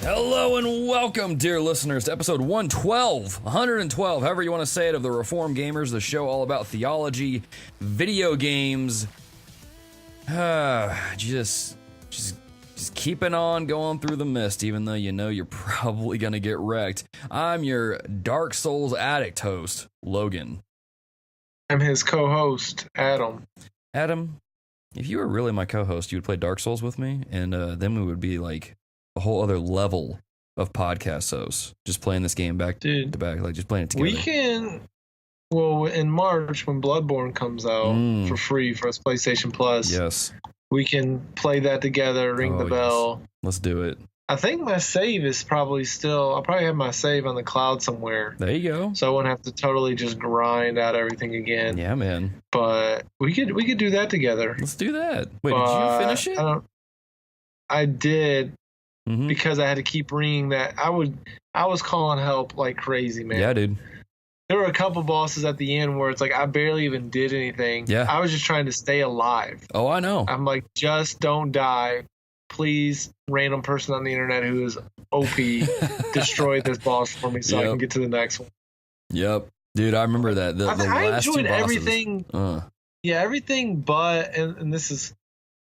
Hello and welcome, dear listeners, to episode 112, however you want to say it, of the Reform Gamers, the show all about theology, video games, just keeping on going through the mist, even though you know you're probably going to get wrecked. I'm your Dark Souls addict host, Logan. I'm his co-host, Adam. Adam, if you were really my co-host, you would play Dark Souls with me, and then we would be like a whole other level of podcast hosts, just playing this game back to back, like just playing it together. We can, well, in March when Bloodborne comes out for free for us PlayStation Plus. Yes, we can play that together. Ring the bell. Yes. Let's do it. I think my save is probably still. I'll probably have my save on the cloud somewhere. There you go. So I won't have to totally just grind out everything again. Yeah, man. But we could do that together. Let's do that. Wait, did you finish it? I did. Mm-hmm. Because I had to keep ringing that. I was calling help like crazy, man. Yeah, dude. There were a couple bosses at the end where it's like I barely even did anything. Yeah. I was just trying to stay alive. Oh, I know. I'm like, just don't die. Please, random person on the internet who is OP, destroy this boss for me so I can get to the next one. Yep. Dude, I remember that. The I last enjoyed two bosses. everything. Yeah, everything but, and this is,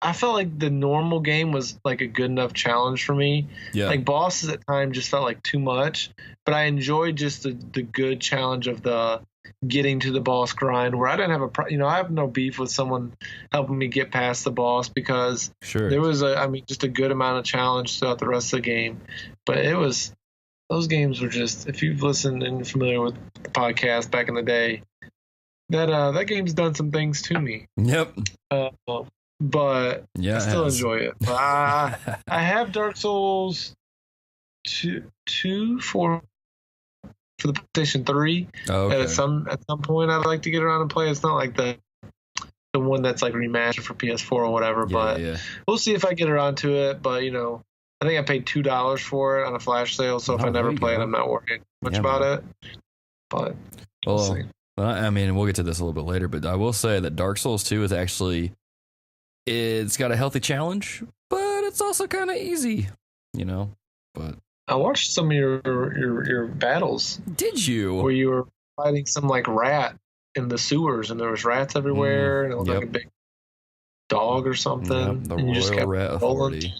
I felt like the normal game was like a good enough challenge for me. Yeah. Like bosses at times just felt like too much, but I enjoyed just the good challenge of the getting to the boss grind where I didn't have I have no beef with someone helping me get past the boss because there was just a good amount of challenge throughout the rest of the game. But those games were just, if you've listened and familiar with the podcast back in the day, that game's done some things to me. Yep. But I still enjoy it. But I have Dark Souls 2 for the PlayStation 3. Oh, okay. At some point, I'd like to get around and play. It's not like the one that's like remastered for PS4 or whatever. We'll see if I get around to it. But I think I paid $2 for it on a flash sale. So if I never play it, I'm not worried much about it. But we'll see. I mean, we'll get to this a little bit later. But I will say that Dark Souls 2 is actually. It's got a healthy challenge, but it's also kind of easy, But I watched some of your battles. Did you? Where you were fighting some like rat in the sewers, and there was rats everywhere, and it looked like a big dog or something. The and you just Royal kept Rat Authority.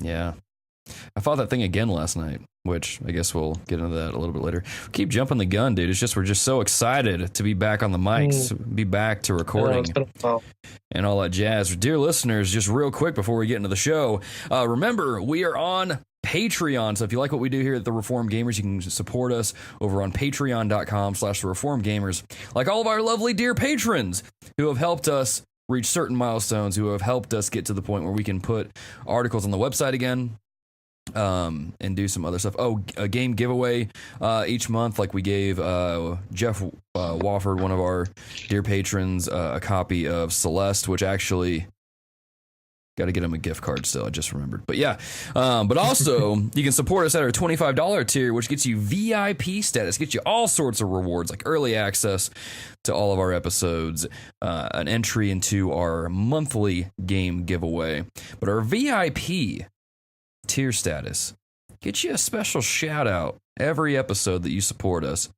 Yeah. I fought that thing again last night, which I guess we'll get into that a little bit later. Keep jumping the gun, dude. It's just we're just so excited to be back on the mics, be back to recording and all that jazz. Dear listeners, just real quick before we get into the show, remember, we are on Patreon. So if you like what we do here at The Reform Gamers, you can support us over on patreon.com/reformgamers. Like all of our lovely dear patrons who have helped us reach certain milestones, who have helped us get to the point where we can put articles on the website again. And do some other stuff. A game giveaway each month, like we gave Jeff Wofford, one of our dear patrons, a copy of Celeste, which actually got to get him a gift card still. I just remembered. But yeah, but also you can support us at our $25 tier, which gets you VIP status, gets you all sorts of rewards like early access to all of our episodes, an entry into our monthly game giveaway. But our VIP tier status get you a special shout out every episode that you support us,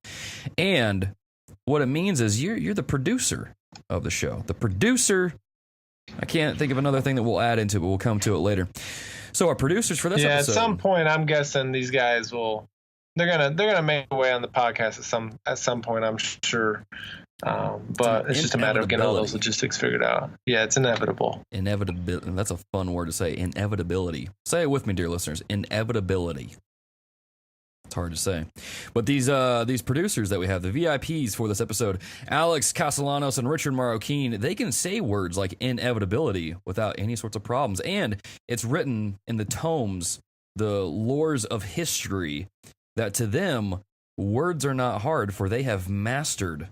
and what it means is you're the producer of the show. The producer. I can't think of another thing that we'll add into it, but we'll come to it later. So our producers for this episode. At some point, I'm guessing these guys they're gonna make their way on the podcast at some point, I'm sure. But it's just a matter of getting all those logistics figured out. Yeah, it's inevitable. Inevitability. That's a fun word to say. Inevitability. Say it with me, dear listeners. Inevitability. It's hard to say. But these producers that we have, the VIPs for this episode, Alex Castellanos and Richard Marroquin, they can say words like inevitability without any sorts of problems. And it's written in the tomes, the lores of history, that to them, words are not hard, for they have mastered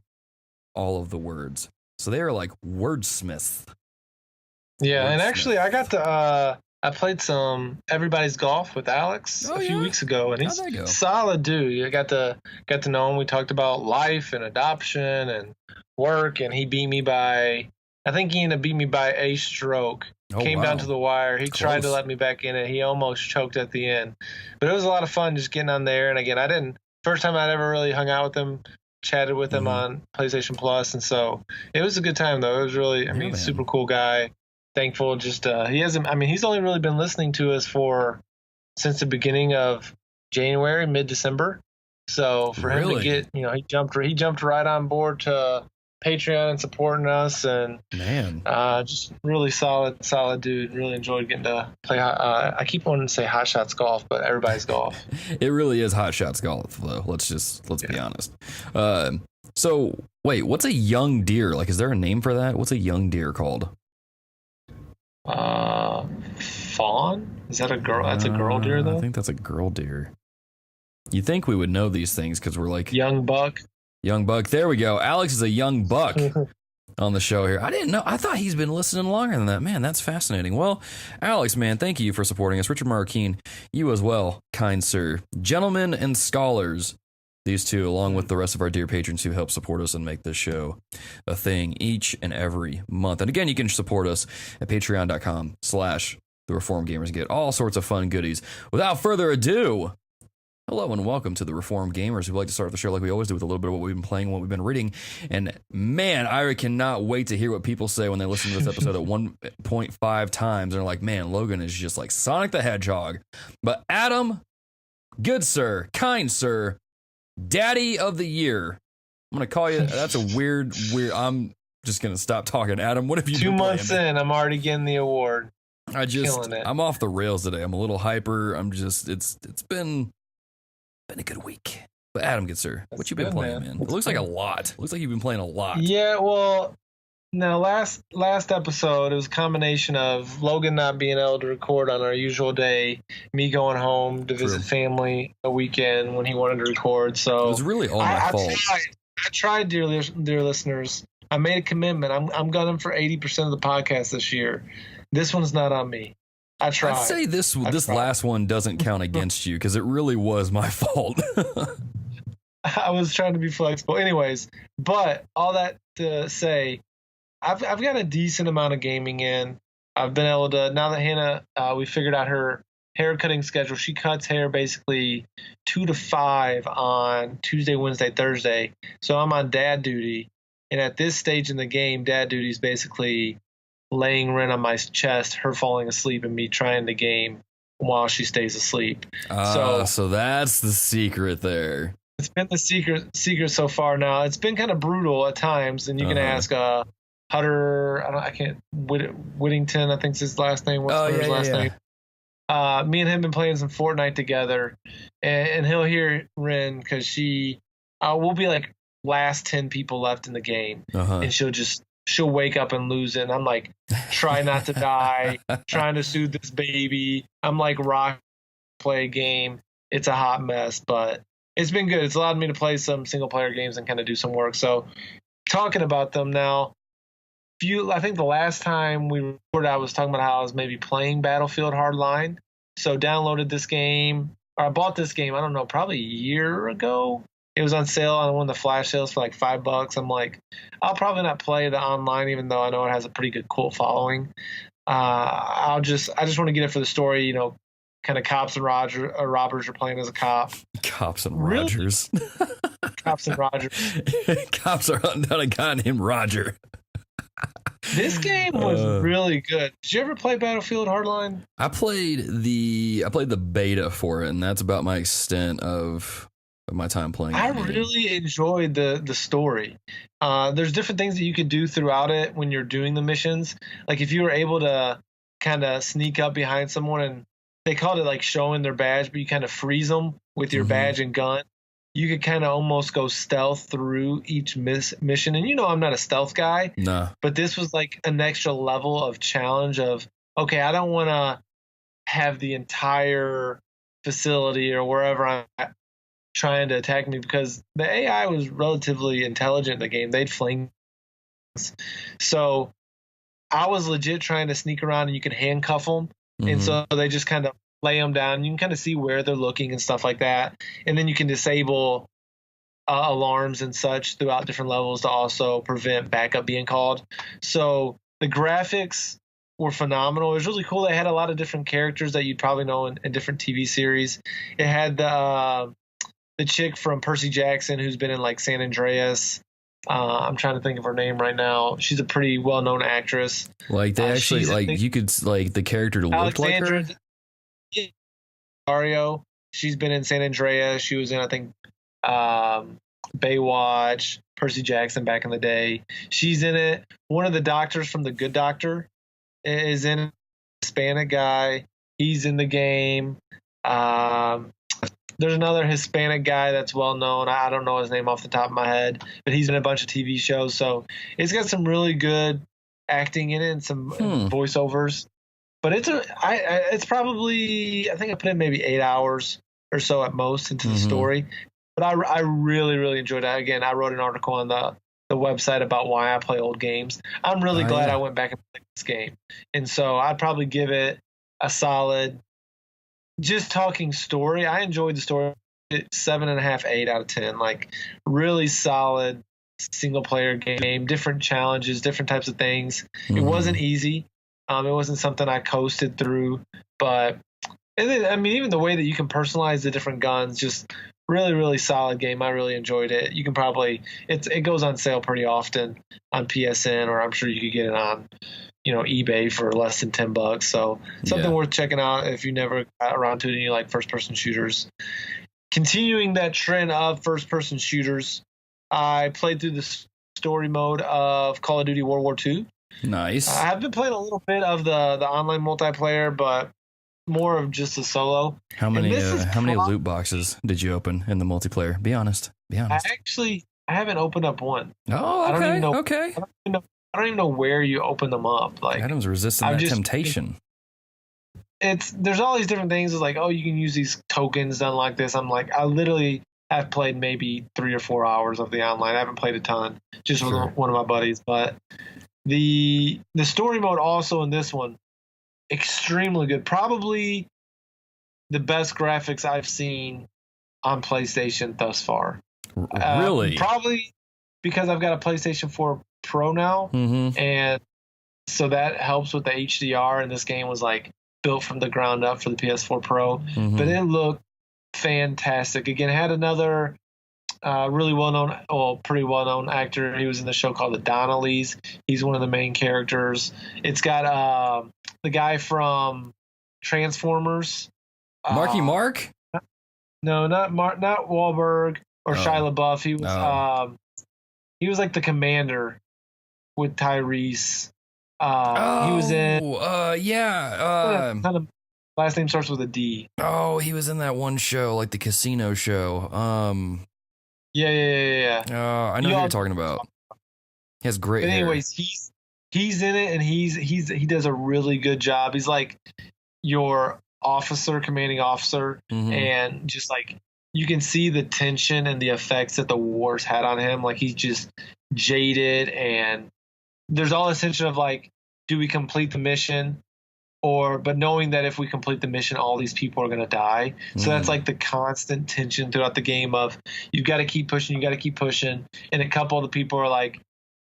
all of the words. So they are like wordsmiths. Yeah, and actually I got to I played some Everybody's Golf with Alex a few weeks ago, and he's a solid dude. I got to know him. We talked about life and adoption and work, and he beat me by I think he ended up beat me by a stroke. Came down to the wire. He tried to let me back in it. He almost choked at the end. But it was a lot of fun just getting on there. And again, first time I'd ever really hung out with him, chatted with him on PlayStation Plus. And so it was a good time, though. It was really, super cool guy. Thankful. Just, he's only really been listening to us since the beginning of January, mid-December. So for him to get, he jumped right on board to Patreon and supporting us, and just really solid dude. Really enjoyed getting to play. I keep wanting to say Hot Shots Golf, but everybody's golf. It really is Hot Shots Golf, though. Let's be honest. So wait, what's a young deer? Like, is there a name for that? What's a young deer called? Fawn? Is that a girl? That's a girl deer, though. I think that's a girl deer. You think we would know these things because we're like young buck. Young buck. There we go. Alex is a young buck on the show here. I didn't know. I thought he's been listening longer than that. Man, that's fascinating. Well, Alex, man, thank you for supporting us. Richard Marquine, you as well, kind sir. Gentlemen and scholars, these two, along with the rest of our dear patrons who help support us and make this show a thing each and every month. And again, you can support us at patreon.com/thereformedgamers. Get all sorts of fun goodies. Without further ado, hello and welcome to the Reformed Gamers. We like to start the show like we always do with a little bit of what we've been playing, what we've been reading. And man, I cannot wait to hear what people say when they listen to this episode at 1.5 times. They're like, man, Logan is just like Sonic the Hedgehog. But Adam, good sir, kind sir, Daddy of the Year. I'm going to call you. That's a weird. I'm just going to stop talking. Adam, what have you 2 months in, I'm already getting the award. I'm off the rails today. I'm a little hyper. It's been a good week. But Adam, good sir, what you been playing, man? It looks like a lot. Looks like you've been playing a lot. Yeah, well, no, last episode, it was a combination of Logan not being able to record on our usual day, me going home to visit family a weekend when he wanted to record. So it was really all my fault. I tried, dear listeners. I made a commitment. I'm gunning for 80% of the podcast this year. This one's not on me. I tried. I'd say this last one doesn't count against you because it really was my fault. I was trying to be flexible. Anyways, but all that to say, I've got a decent amount of gaming in. I've been able to, now that Hannah, we figured out her hair cutting schedule. She cuts hair basically 2 to 5 on Tuesday, Wednesday, Thursday. So I'm on dad duty. And at this stage in the game, dad duty is basically laying Ren on my chest, her falling asleep, and me trying to game while she stays asleep. So that's the secret there. It's been the secret so far. Now it's been kind of brutal at times, and you can ask Hutter. Whittington, I think's his last name. What's his last name? Me and him been playing some Fortnite together, and he'll hear Ren because we'll be like last 10 people left in the game, and she'll wake up and lose it. And I'm like, try not to die, trying to soothe this baby. I'm like, play a game. It's a hot mess, but it's been good. It's allowed me to play some single player games and kind of do some work. So talking about them now, I think the last time we recorded, I was talking about how I was maybe playing Battlefield Hardline. So downloaded this game, or I bought this game, I don't know, probably a year ago. It was on sale on one of the flash sales for like $5. I'm like, I'll probably not play the online, even though I know it has a pretty good cult following. I just want to get it for the story, kind of cops and robbers are playing as a cop. Cops and Rogers. Cops and Rogers. Cops are hunting down a guy named Roger. This game was really good. Did you ever play Battlefield Hardline? I played the beta for it, and that's about my extent of my time playing. I really enjoyed the story. There's different things that you could do throughout it when you're doing the missions. Like if you were able to kind of sneak up behind someone, and they called it like showing their badge, but you kind of freeze them with your badge and gun. You could kind of almost go stealth through each mission. And I'm not a stealth guy. No. But this was like an extra level of challenge of, okay, I don't want to have the entire facility or wherever I'm at trying to attack me, because the AI was relatively intelligent in the game. They'd fling. So I was legit trying to sneak around, and you can handcuff them. And so they just kind of lay them down. You can kind of see where they're looking and stuff like that. And then you can disable alarms and such throughout different levels to also prevent backup being called. So the graphics were phenomenal. It was really cool. They had a lot of different characters that you'd probably know in different TV series. It had the chick from Percy Jackson who's been in like San Andreas. I'm trying to think of her name right now. She's a pretty well-known actress. Like they actually like you could like the character looked like her. Mario. She's been in San Andreas. She was in I think Baywatch, Percy Jackson back in the day. She's in it. One of the doctors from The Good Doctor is in it. Hispanic guy. He's in the game. There's another Hispanic guy that's well known. I don't know his name off the top of my head, but he's in a bunch of TV shows. So it's got some really good acting in it and some voiceovers. But it's probably, I think I put in maybe 8 hours or so at most into the story. But I really, really enjoyed it. Again, I wrote an article on the website about why I play old games. I'm really glad I went back and played this game. And so I'd probably give it a solid, just talking story, I enjoyed the story. 7.5, 8 out of 10. Like really solid single player game, different challenges, different types of things. It wasn't easy. It wasn't something I coasted through, but and then, I mean, even the way that you can personalize the different guns, just really, really solid game. I really enjoyed it. You can probably it goes on sale pretty often on PSN, or I'm sure you could get it on eBay for less than $10. So something worth checking out if you never got around to it and you like first person shooters. Continuing that trend of first person shooters, I played through the story mode of Call of Duty World War II. Nice. I've been playing a little bit of the online multiplayer, but more of just a solo. How many loot boxes did you open in the multiplayer? Be honest. I haven't opened up one. Oh, okay. I don't even know where you open them up. Like Adam's resisting that temptation. There's all these different things. It's like, oh, you can use these tokens done like this. I'm like, I literally have played maybe 3 or 4 hours of the online. I haven't played a ton, just with one of my buddies. But the story mode also in this one, extremely good. Probably the best graphics I've seen on PlayStation thus far. Really? Probably because I've got a PlayStation 4 Pro now, and so that helps with the HDR. And this game was like built from the ground up for the PS4 Pro, but it looked fantastic. Again, had another really pretty well-known actor. He was in the show called The Donnellys. He's one of the main characters. It's got the guy from Transformers. Marky Mark? No, not Wahlberg or Shia LaBeouf. He was like the commander with Tyrese. He was in. Last name starts with a D. Oh, he was in that one show, like the casino show. Yeah. I know who you're talking about. He has great hair. Anyways, he's in it, and he does a really good job. He's like your commanding officer, and just like you can see the tension and the effects that the wars had on him. Like he's just jaded, and there's all this tension of like, do we complete the mission? But knowing that if we complete the mission, all these people are going to die. So that's like the constant tension throughout the game of you've got to keep pushing. And a couple of the people are like,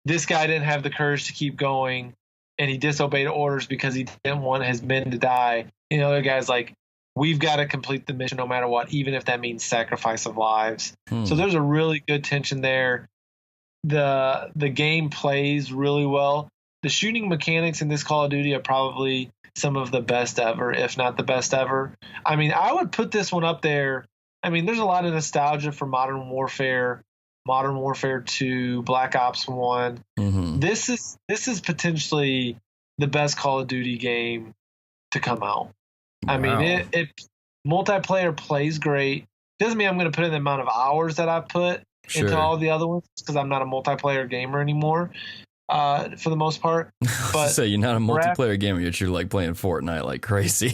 this guy didn't have the courage to keep going, and he disobeyed orders because he didn't want his men to die. And the other guy's like, we've got to complete the mission no matter what, even if that means sacrifice of lives. So there's a really good tension there. The game plays really well. The shooting mechanics in this Call of Duty are probably some of the best ever, if not the best ever. I mean, I would put this one up there. I mean, there's a lot of nostalgia for Modern Warfare 2, Black Ops 1. This is potentially the best Call of Duty game to come out. Wow. I mean, it multiplayer plays great. Doesn't mean I'm going to put in the amount of hours that I've put into all the other ones because I'm not a multiplayer gamer anymore. For the most part, but so you're not a multiplayer gamer, yet you're like playing Fortnite like crazy.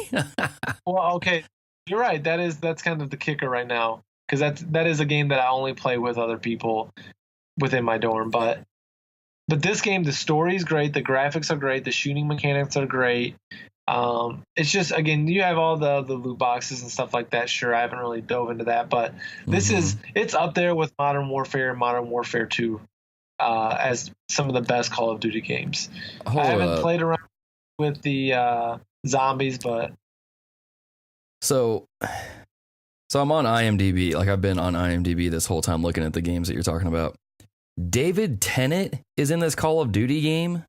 Well, okay, you're right. That's kind of the kicker right now because that is a game that I only play with other people within my dorm. But this game, the story is great, the graphics are great, the shooting mechanics are great. It's just, again, you have all the loot boxes and stuff like that. Sure, I haven't really dove into that, but it's up there with Modern Warfare and Modern Warfare 2 as some of the best Call of Duty games. I haven't played around with the zombies, but so I'm on IMDb. Like, I've been on IMDb this whole time looking at the games that you're talking about. David Tennant is in this Call of Duty game.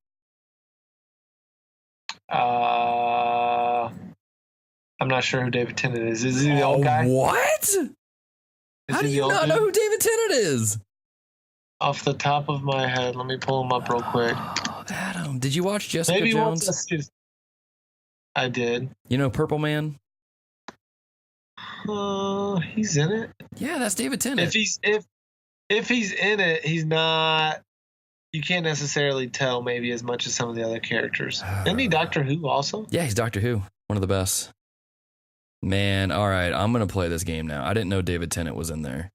I'm not sure who David Tennant is. Is he the old guy? What? How do you not know who David Tennant is? Off the top of my head, let me pull him up real quick. Adam, did you watch Jessica Jones? I did. You know Purple Man? He's in it. Yeah, that's David Tennant. If he's in it, he's not. You can't necessarily tell maybe as much as some of the other characters. Isn't he Doctor Who also? Yeah, he's Doctor Who. One of the best. Man, all right, I'm going to play this game now. I didn't know David Tennant was in there.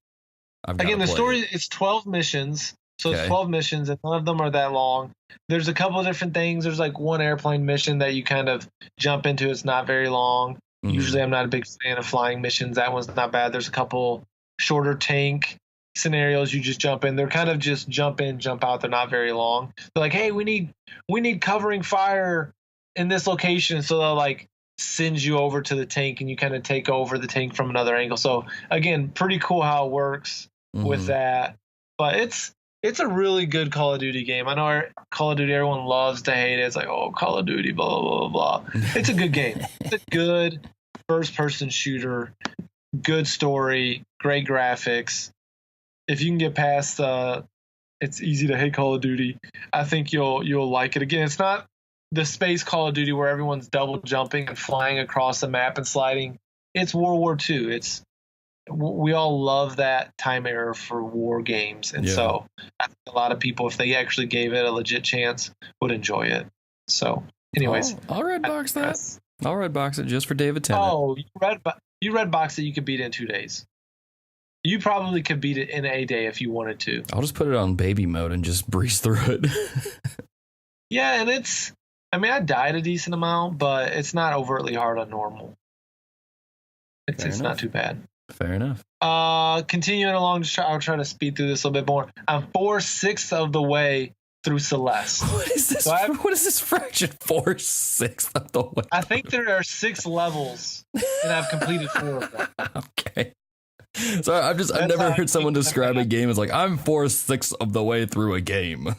Again, the story, it's 12 missions. So it's 12 missions, and none of them are that long. There's a couple of different things. There's like one airplane mission that you kind of jump into. It's not very long. Usually I'm not a big fan of flying missions. That one's not bad. There's a couple shorter tank scenarios you just jump in. They're kind of just jump in, jump out. They're not very long. They're like, hey, we need covering fire in this location. So they'll like send you over to the tank and you kind of take over the tank from another angle. So again, pretty cool how it works with that. But it's a really good Call of Duty game. I know Call of Duty, everyone loves to hate it. It's like, oh, Call of Duty, blah, blah, blah, blah. It's a good game. It's a good first-person shooter, good story, great graphics. If you can get past it's easy to hate Call of Duty, I think you'll like it. Again, it's not the space Call of Duty where everyone's double jumping and flying across the map and sliding. It's World War II. We all love that time era for war games, and so I think a lot of people, if they actually gave it a legit chance, would enjoy it. So, anyways, I'll red box that. I'll red box it just for David Tennant. Oh, you red box it. You could beat it in 2 days. You probably could beat it in a day if you wanted to. I'll just put it on baby mode and just breeze through it. Yeah, and I died a decent amount, but it's not overtly hard on normal. It's not too bad. Fair enough. Continuing along, I'll try to speed through this a little bit more. I'm 4/6 of the way through Celeste. What is this? So what is this fraction? 4/6 of the way. I think there are 6 levels, and I've completed 4 of them. Okay. So I've never heard someone describe a game as like, I'm 4/6 of the way through a game.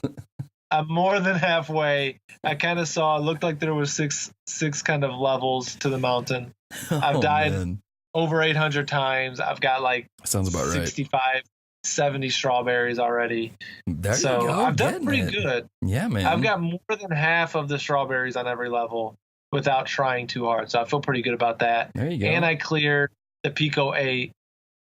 I'm more than halfway. I kind of saw, it looked like there was six kind of levels to the mountain. I've died over 800 times. I've got like sounds about 65, 70 strawberries already. There so you go. I've done pretty good. Yeah, man. I've got more than half of the strawberries on every level without trying too hard. So I feel pretty good about that. There you go. And I cleared the Pico 8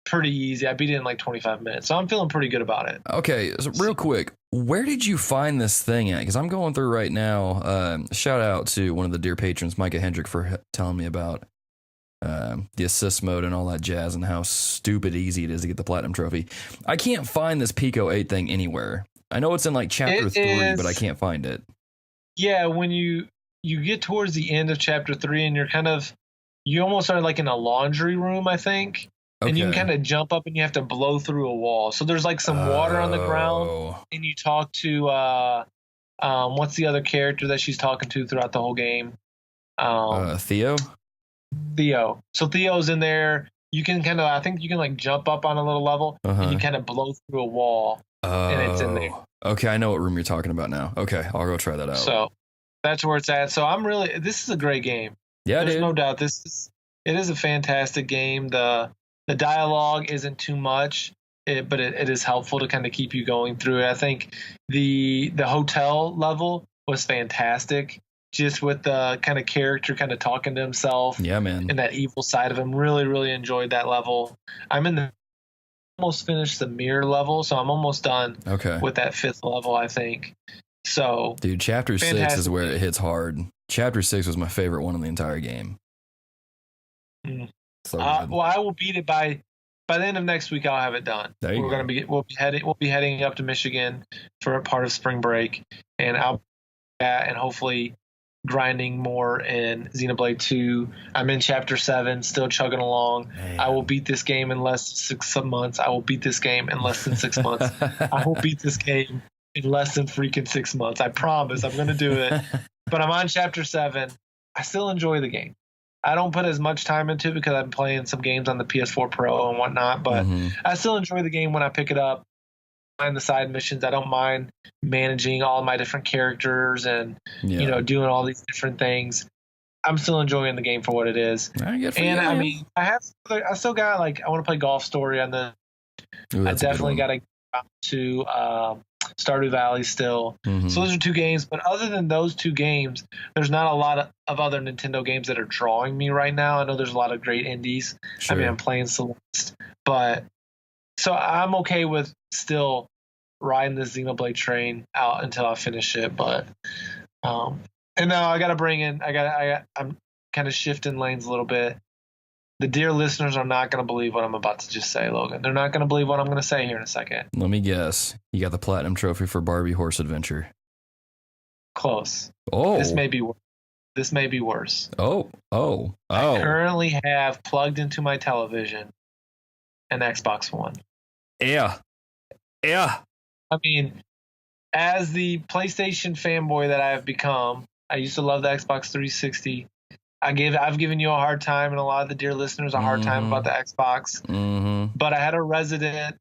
pretty easy. I beat it in like 25 minutes. So I'm feeling pretty good about it. Okay, so real quick, where did you find this thing at? Because I'm going through right now. Shout out to one of the dear patrons, Micah Hendrick, for telling me about the assist mode and all that jazz and how stupid easy it is to get the platinum trophy. I can't find this Pico 8 thing anywhere. I know it's in like chapter 3, but I can't find it. Yeah, when you get towards the end of chapter 3 and you almost are like in a laundry room, I think. Okay. And you can kind of jump up and you have to blow through a wall. So there's like some water on the ground, and you talk to what's the other character that she's talking to throughout the whole game? Theo. So Theo's in there. You can I think you can like jump up on a little level and you kind of blow through a wall, and it's in there. Okay, I know what room you're talking about now. Okay, I'll go try that out. So that's where it's at. So this is a great game. Yeah, there's dude. no doubt. It is a fantastic game. The dialogue isn't too much, but it is helpful to kind of keep you going through it. I think the hotel level was fantastic, just with the kind of character kind of talking to himself. Yeah, man. And that evil side of him. Really, really enjoyed that level. I'm almost finished the mirror level, so I'm almost done with that 5th level, I think. So, dude, chapter 6 is where it hits hard. Chapter 6 was my favorite one in the entire game. So well, I will beat it by the end of next week. I'll have it done. We'll be heading up to Michigan for a part of spring break, and hopefully grinding more in Xenoblade 2. I'm in Chapter 7, still chugging along. Man. I will beat this game in less than 6 months. I will beat this game in less than 6 months. I will beat this game in less than freaking 6 months. I promise I'm going to do it. But I'm on Chapter 7. I still enjoy the game. I don't put as much time into it because I'm playing some games on the PS4 Pro and whatnot, but I still enjoy the game when I pick it up. The side missions. I don't mind managing all my different characters and doing all these different things. I'm still enjoying the game for what it is. I mean, I still got I want to play Golf Story on the. I definitely got to get out to Stardew Valley still. So those are 2 games. But other than those 2 games, there's not a lot of other Nintendo games that are drawing me right now. I know there's a lot of great indies. Sure. I mean, I'm playing Celeste, but so I'm okay with still riding the Xenoblade train out until I finish it. But and now I got to bring in. I'm kind of shifting lanes a little bit. The dear listeners are not going to believe what I'm about to just say, Logan. They're not going to believe what I'm going to say here in a second. Let me guess. You got the platinum trophy for Barbie Horse Adventure. Close. Oh. This may be worse. Oh. I currently have plugged into my television an Xbox One. Yeah. I mean, as the PlayStation fanboy that I have become, I used to love the Xbox 360. I've given you a hard time, and a lot of the dear listeners a hard time about the Xbox. But I had a resident.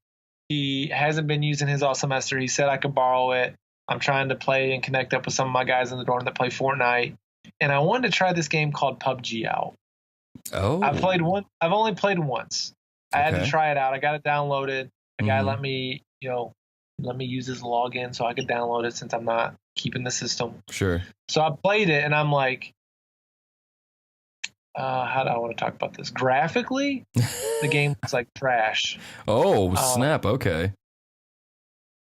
He hasn't been using his all semester. He said I could borrow it. I'm trying to play and connect up with some of my guys in the dorm that play Fortnite. And I wanted to try this game called PUBG out. Oh. I've only played once. I had to try it out. I got it downloaded. The guy let me use his login so I could download it since I'm not keeping the system. Sure. So I played it, and I'm like, how do I want to talk about this? Graphically, the game looks like trash. Oh, snap. Okay.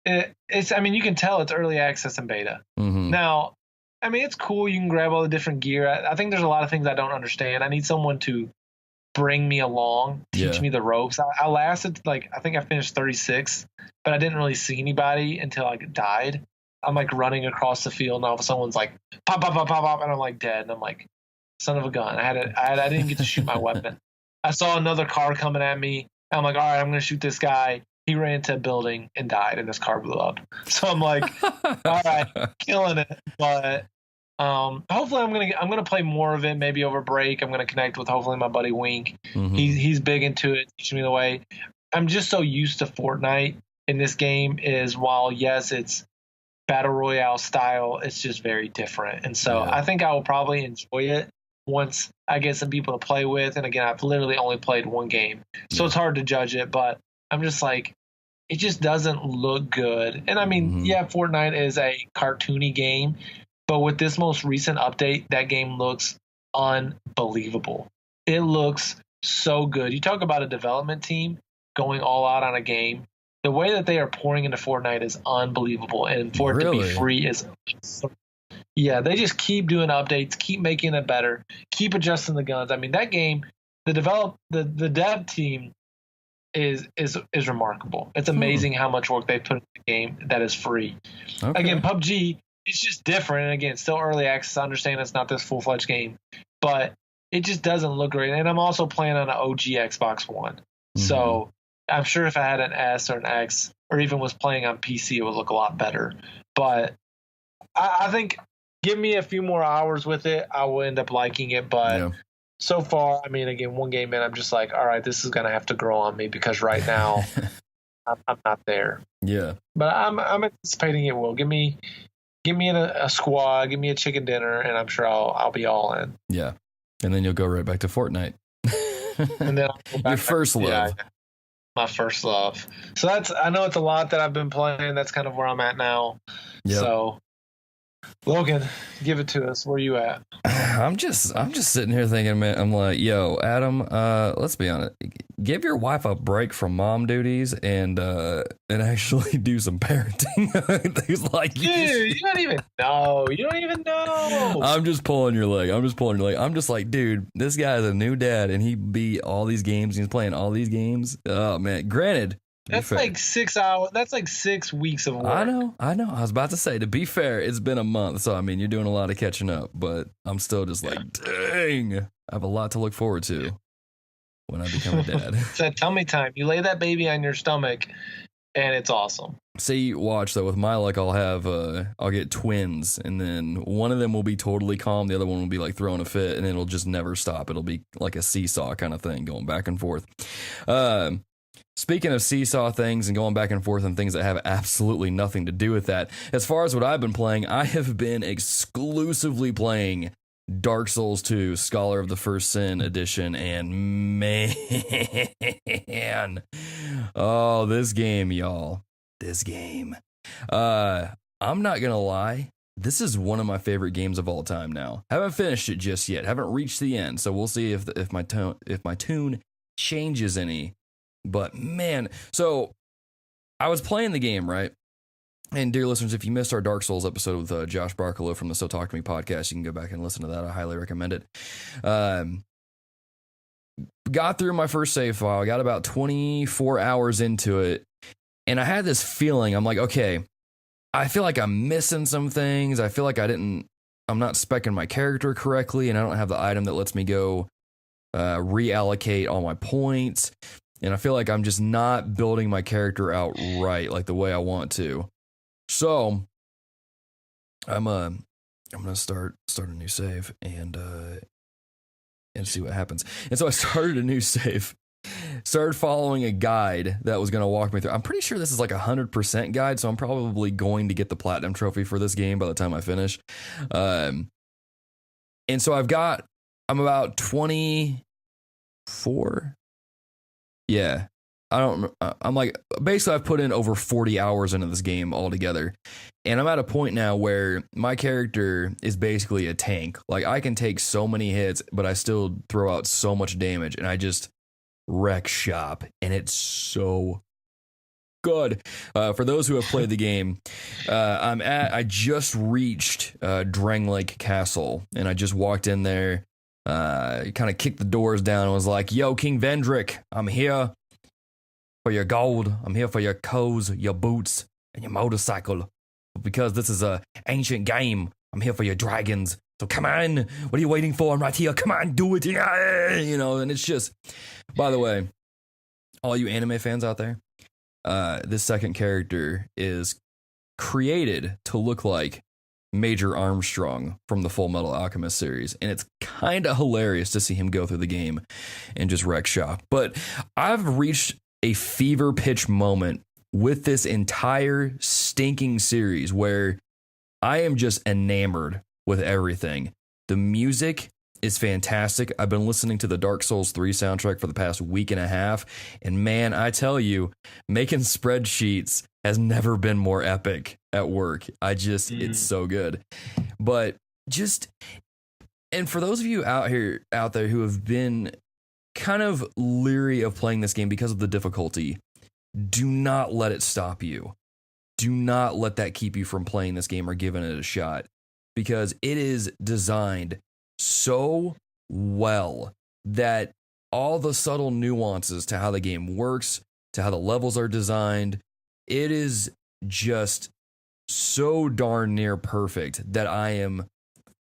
It's. I mean, you can tell it's early access and beta. Now, I mean, it's cool. You can grab all the different gear. I think there's a lot of things I don't understand. I need someone to bring me along, teach me the ropes. I lasted I think I finished 36, but I didn't really see anybody until I died. I'm running across the field, and all of a sudden someone's like pop, pop, pop, pop, pop, and I'm dead. And I'm like, son of a gun. I didn't get to shoot my weapon. I saw another car coming at me. I'm like, all right, I'm gonna shoot this guy. He ran into a building and died, and his car blew up. So I'm like, all right, killing it. But hopefully I'm gonna play more of it, maybe over break. I'm gonna connect with hopefully my buddy Wink. He's big into it, teaching me the way. I'm just so used to Fortnite in this game while yes, it's battle royale style, it's just very different. And so I think I will probably enjoy it once I get some people to play with. And again, I've literally only played one game, so it's hard to judge it, but I'm just it just doesn't look good. And I mean, Fortnite is a cartoony game, but with this most recent update, that game looks unbelievable. It looks so good. You talk about a development team going all out on a game. The way that they are pouring into Fortnite is unbelievable. And for it to be free is yeah, they just keep doing updates, keep making it better, keep adjusting the guns. I mean, that game, the dev team is remarkable. It's amazing how much work they put in the game that is free. Okay. Again, PUBG, it's just different. And again, still early access. I understand it's not this full-fledged game, but it just doesn't look great. And I'm also playing on an OG Xbox One. So I'm sure if I had an S or an X or even was playing on PC, it would look a lot better. But I think give me a few more hours with it, I will end up liking it. But so far, I mean, again, one game in, I'm just like, all right, this is going to have to grow on me because right now I'm not there. Yeah. But I'm anticipating it will. Give me a squad, give me a chicken dinner, and I'm sure I'll be all in. Yeah. And then you'll go right back to Fortnite. And then your first love. Yeah, my first love. So I know it's a lot that I've been playing. That's kind of where I'm at now. Yep. So Logan, give it to us. Where are you at? I'm just sitting here thinking, man, I'm like, yo, Adam, let's be honest. Give your wife a break from mom duties and actually do some parenting. Things like dude, you don't even know. You don't even know. I'm just pulling your leg. I'm just like, dude, this guy's a new dad and he beat all these games. He's playing all these games. Oh man. Granted, That's like 6 hours. That's like 6 weeks of work. I know. I was about to say, to be fair, it's been a month. So, I mean, you're doing a lot of catching up, but I'm still just like, dang, I have a lot to look forward to when I become a dad. It's that tummy time. You lay that baby on your stomach and it's awesome. See, watch though, with my luck, I'll get twins, and then one of them will be totally calm, the other one will be like throwing a fit, and it'll just never stop. It'll be like a seesaw kind of thing, going back and forth. Speaking of seesaw things and going back and forth and things that have absolutely nothing to do with that, as far as what I've been playing, I have been exclusively playing Dark Souls 2 Scholar of the First Sin edition, and man, oh, this game, y'all. This game. I'm not gonna lie, this is one of my favorite games of all time now. Haven't finished it just yet. Haven't reached the end, so we'll see if my tune changes any. But man, so I was playing the game, right? And dear listeners, if you missed our Dark Souls episode with Josh Barkalow from the So Talk to Me podcast, you can go back and listen to that. I highly recommend it. Got through my first save file. Got about 24 hours into it. And I had this feeling, I'm like, okay, I feel like I'm missing some things. I feel like I'm not speccing my character correctly, and I don't have the item that lets me go reallocate all my points. And I feel like I'm just not building my character out right, like the way I want to. So I'm gonna start a new save and see what happens. And so I started a new save. Started following a guide that was going to walk me through. I'm pretty sure this is like 100% guide, so I'm probably going to get the platinum trophy for this game by the time I finish. And so I'm about 24. Yeah. I'm like, basically I've put in over 40 hours into this game altogether. And I'm at a point now where my character is basically a tank. Like, I can take so many hits, but I still throw out so much damage, and I just wreck shop, and it's so good. For those who have played the game, I just reached Drangleic Castle, and I just walked in there, kind of kicked the doors down and was like, yo, King Vendrick, I'm here for your gold. I'm here for your coals, your boots, and your motorcycle. Because this is a ancient game, I'm here for your dragons. So come on, what are you waiting for? I'm right here. Come on, do it. You know, and it's just, by the way, all you anime fans out there, this second character is created to look like Major Armstrong from the Full Metal Alchemist series. And it's kind of hilarious to see him go through the game and just wreck shop. But I've reached a fever pitch moment with this entire stinking series where I am just enamored with everything. The music is fantastic. I've been listening to the Dark Souls 3 soundtrack for the past week and a half, and man, I tell you, making spreadsheets has never been more epic at work. It's so good. But and for those of you out there who have been kind of leery of playing this game because of the difficulty, do not let it stop you. Do not let that keep you from playing this game or giving it a shot. Because it is designed so well that all the subtle nuances to how the game works, to how the levels are designed, it is just so darn near perfect that I am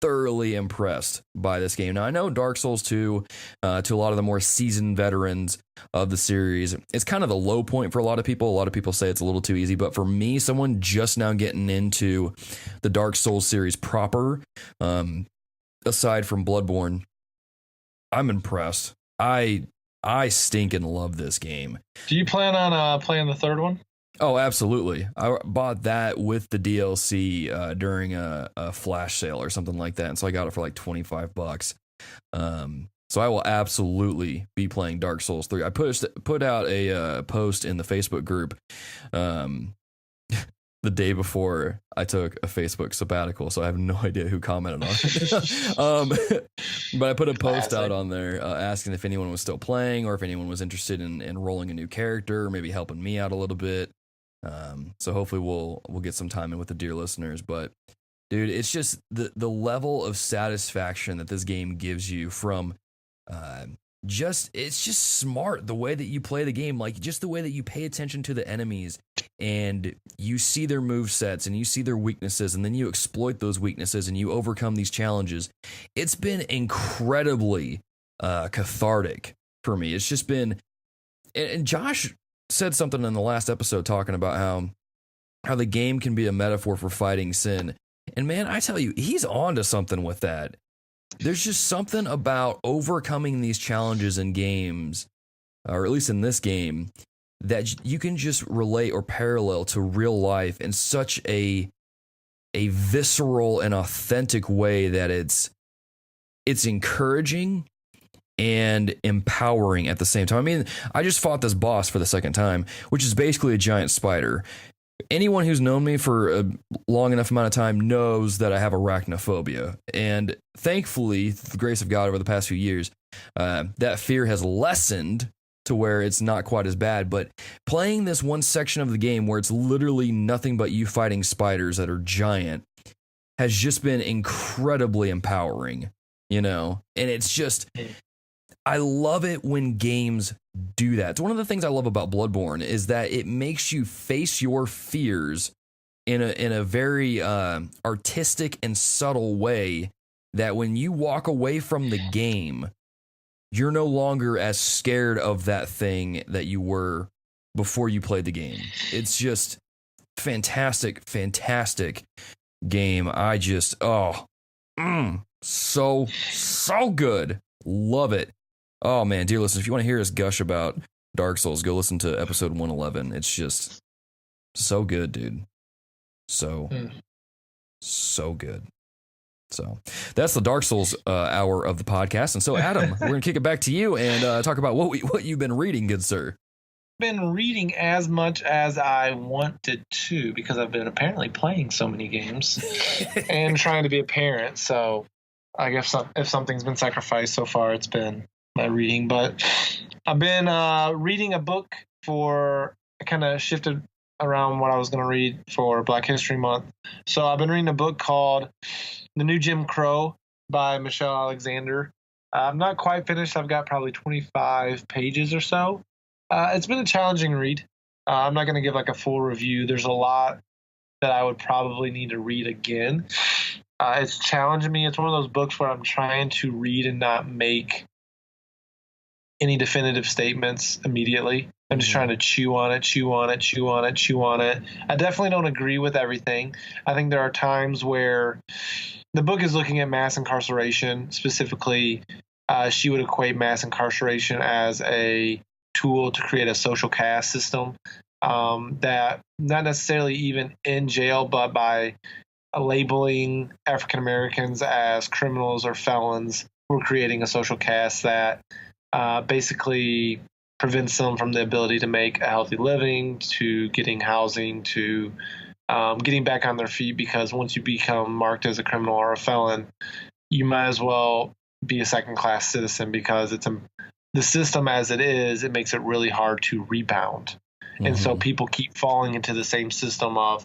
thoroughly impressed by this game. Now, I know Dark Souls 2, to a lot of the more seasoned veterans of the series, it's kind of the low point for a lot of people. A lot of people say it's a little too easy, but for me, someone just now getting into the Dark Souls series proper, aside from Bloodborne, I'm impressed. I stinking love this game. Do you plan on playing the third one? Oh, absolutely. I bought that with the DLC during a flash sale or something like that. And so I got it for like $25. So I will absolutely be playing Dark Souls 3. I put out a post in the Facebook group the day before I took a Facebook sabbatical, so I have no idea who commented on it. But I put a post out on there asking if anyone was still playing or if anyone was interested in enrolling a new character or maybe helping me out a little bit. So hopefully we'll get some time in with the dear listeners. But dude, it's just the level of satisfaction that this game gives you from it's just smart the way that you play the game, like just the way that you pay attention to the enemies and you see their move sets and you see their weaknesses and then you exploit those weaknesses and you overcome these challenges. It's been incredibly cathartic for me. It's just been, and Josh said something in the last episode talking about how the game can be a metaphor for fighting sin. And man, I tell you, he's on to something with that. There's just something about overcoming these challenges in games, or at least in this game, that you can just relate or parallel to real life in such a visceral and authentic way that it's encouraging and empowering at the same time. I mean, I just fought this boss for the second time, which is basically a giant spider. Anyone who's known me for a long enough amount of time knows that I have arachnophobia. And thankfully, through the grace of God over the past few years, that fear has lessened to where it's not quite as bad. But playing this one section of the game where it's literally nothing but you fighting spiders that are giant has just been incredibly empowering, you know? And it's just, I love it when games do that. It's one of the things I love about Bloodborne is that it makes you face your fears in a very artistic and subtle way that when you walk away from the game, you're no longer as scared of that thing that you were before you played the game. It's just fantastic, fantastic game. I just, so good. Love it. Oh man, dear listeners, if you want to hear us gush about Dark Souls, go listen to episode 111. It's just so good, dude. So good. So that's the Dark Souls hour of the podcast. And so, Adam, we're gonna kick it back to you and talk about what you've been reading, good sir. Been reading as much as I wanted to because I've been apparently playing so many games and trying to be a parent. So I guess if something's been sacrificed so far, it's been my reading. But I've been reading a book I kind of shifted around what I was going to read for Black History Month. So I've been reading a book called The New Jim Crow by Michelle Alexander. I'm not quite finished. I've got probably 25 pages or so. It's been a challenging read. I'm not going to give like a full review. There's a lot that I would probably need to read again. It's challenging me. It's one of those books where I'm trying to read and not make any definitive statements immediately. I'm just trying to chew on it. I definitely don't agree with everything. I think there are times where the book is looking at mass incarceration. Specifically, she would equate mass incarceration as a tool to create a social caste system that not necessarily even in jail, but by labeling African Americans as criminals or felons, we're creating a social caste that basically prevents them from the ability to make a healthy living, to getting housing, to getting back on their feet, because once you become marked as a criminal or a felon, you might as well be a second-class citizen, because it's the system as it is, it makes it really hard to rebound. Mm-hmm. And so people keep falling into the same system of,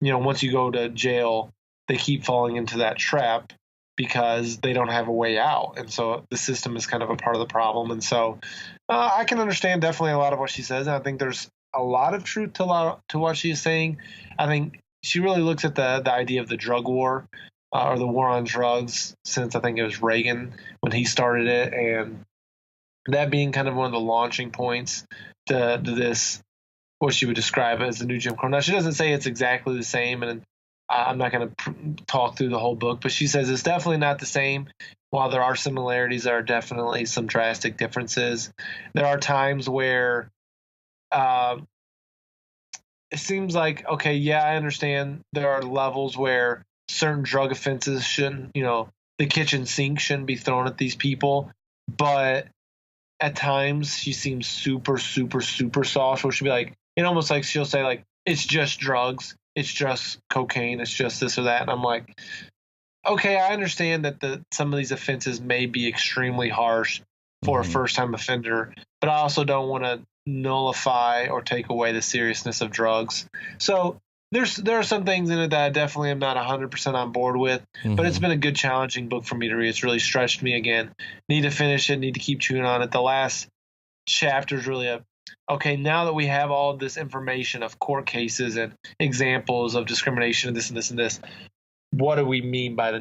once you go to jail, they keep falling into that trap because they don't have a way out. And so the system is kind of a part of the problem. And so I can understand definitely a lot of what she says. And I think there's a lot of truth to what she's saying. I think she really looks at the idea of the drug war or the war on drugs since I think it was Reagan when he started it. And that being kind of one of the launching points to this, what she would describe as the new Jim Crow. Now, she doesn't say it's exactly the same, and I'm not going to talk through the whole book, but she says it's definitely not the same. While there are similarities, there are definitely some drastic differences. There are times where it seems like, okay, yeah, I understand there are levels where certain drug offenses shouldn't, the kitchen sink shouldn't be thrown at these people, but at times she seems super, super, super soft, where she'll be like, almost like she'll say like, it's just drugs, it's just cocaine, it's just this or that. And I'm like, okay, I understand that some of these offenses may be extremely harsh for a first-time offender, but I also don't want to nullify or take away the seriousness of drugs. So there are some things in it that I definitely am not 100% on board with, but it's been a good challenging book for me to read. It's really stretched me again. Need to finish it, need to keep chewing on it. The last chapter is really okay, now that we have all this information of court cases and examples of discrimination and this and this and this, what do we mean by the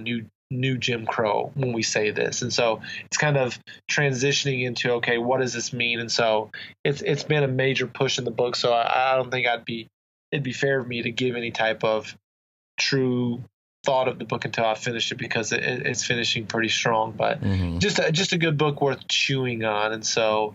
new Jim Crow when we say this? And so it's kind of transitioning into, okay, what does this mean? And so it's been a major push in the book. So I don't think it'd be fair of me to give any type of true thought of the book until I finish it, because it's finishing pretty strong. But just a good book worth chewing on. And so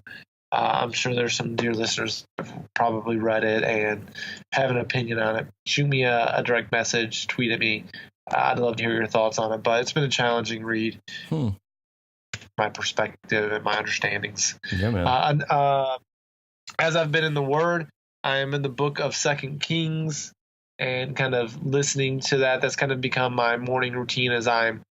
I'm sure there's some dear listeners who have probably read it and have an opinion on it. Shoot me a direct message, tweet at me. I'd love to hear your thoughts on it. But it's been a challenging read. My perspective and my understandings. Yeah, man. As I've been in the Word, I am in the book of 2 Kings, and kind of listening to that. That's kind of become my morning routine as I'm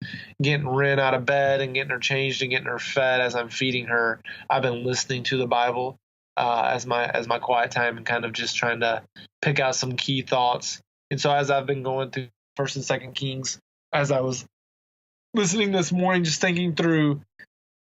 getting Ren out of bed and getting her changed and getting her fed. As I'm feeding her, I've been listening to the Bible as my quiet time, and kind of just trying to pick out some key thoughts. And so as I've been going through 1st and 2nd Kings, as I was listening this morning, just thinking through,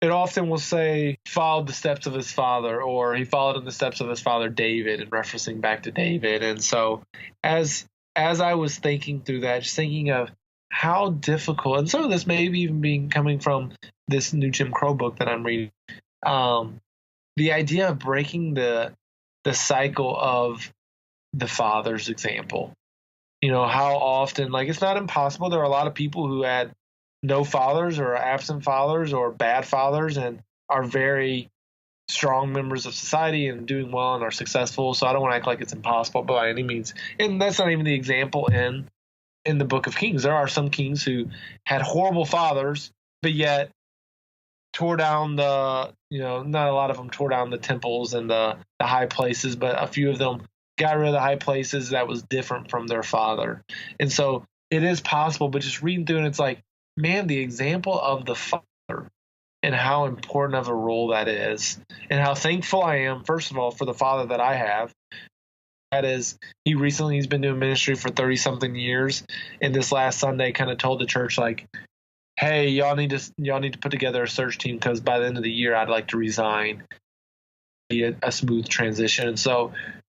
it often will say, followed the steps of his father, or he followed in the steps of his father David, and referencing back to David. And so as I was thinking through that, just thinking of how difficult, and some of this maybe even coming from this new Jim Crow book that I'm reading, the idea of breaking the cycle of the father's example. You know, how often, like, it's not impossible. There are a lot of people who had no fathers, or absent fathers, or bad fathers, and are very strong members of society and doing well and are successful. So I don't want to act like it's impossible by any means. And that's not even the example in the book of Kings. There are some kings who had horrible fathers, but yet tore down not a lot of them tore down the temples and the high places, but a few of them got rid of the high places that was different from their father. And so it is possible, but just reading through it, it's like, man, the example of the father and how important of a role that is, and how thankful I am, first of all, for the father that I have. That is, he's been doing ministry for 30-something years, and this last Sunday kind of told the church, like, hey, y'all need to put together a search team, because by the end of the year, I'd like to resign. Be a smooth transition. And so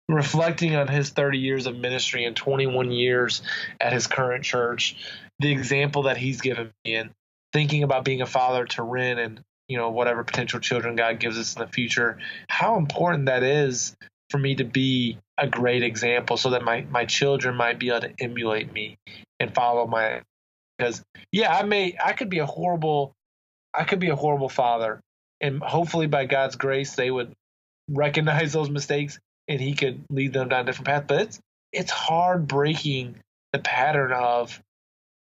reflecting on his 30 years of ministry and 21 years at his current church, the example that he's given me, and thinking about being a father to Ren and, whatever potential children God gives us in the future, how important that is for me to be a great example, so that my children might be able to emulate me and follow my, because I could be a horrible father, and hopefully by God's grace they would recognize those mistakes and he could lead them down a different path. But it's hard breaking the pattern of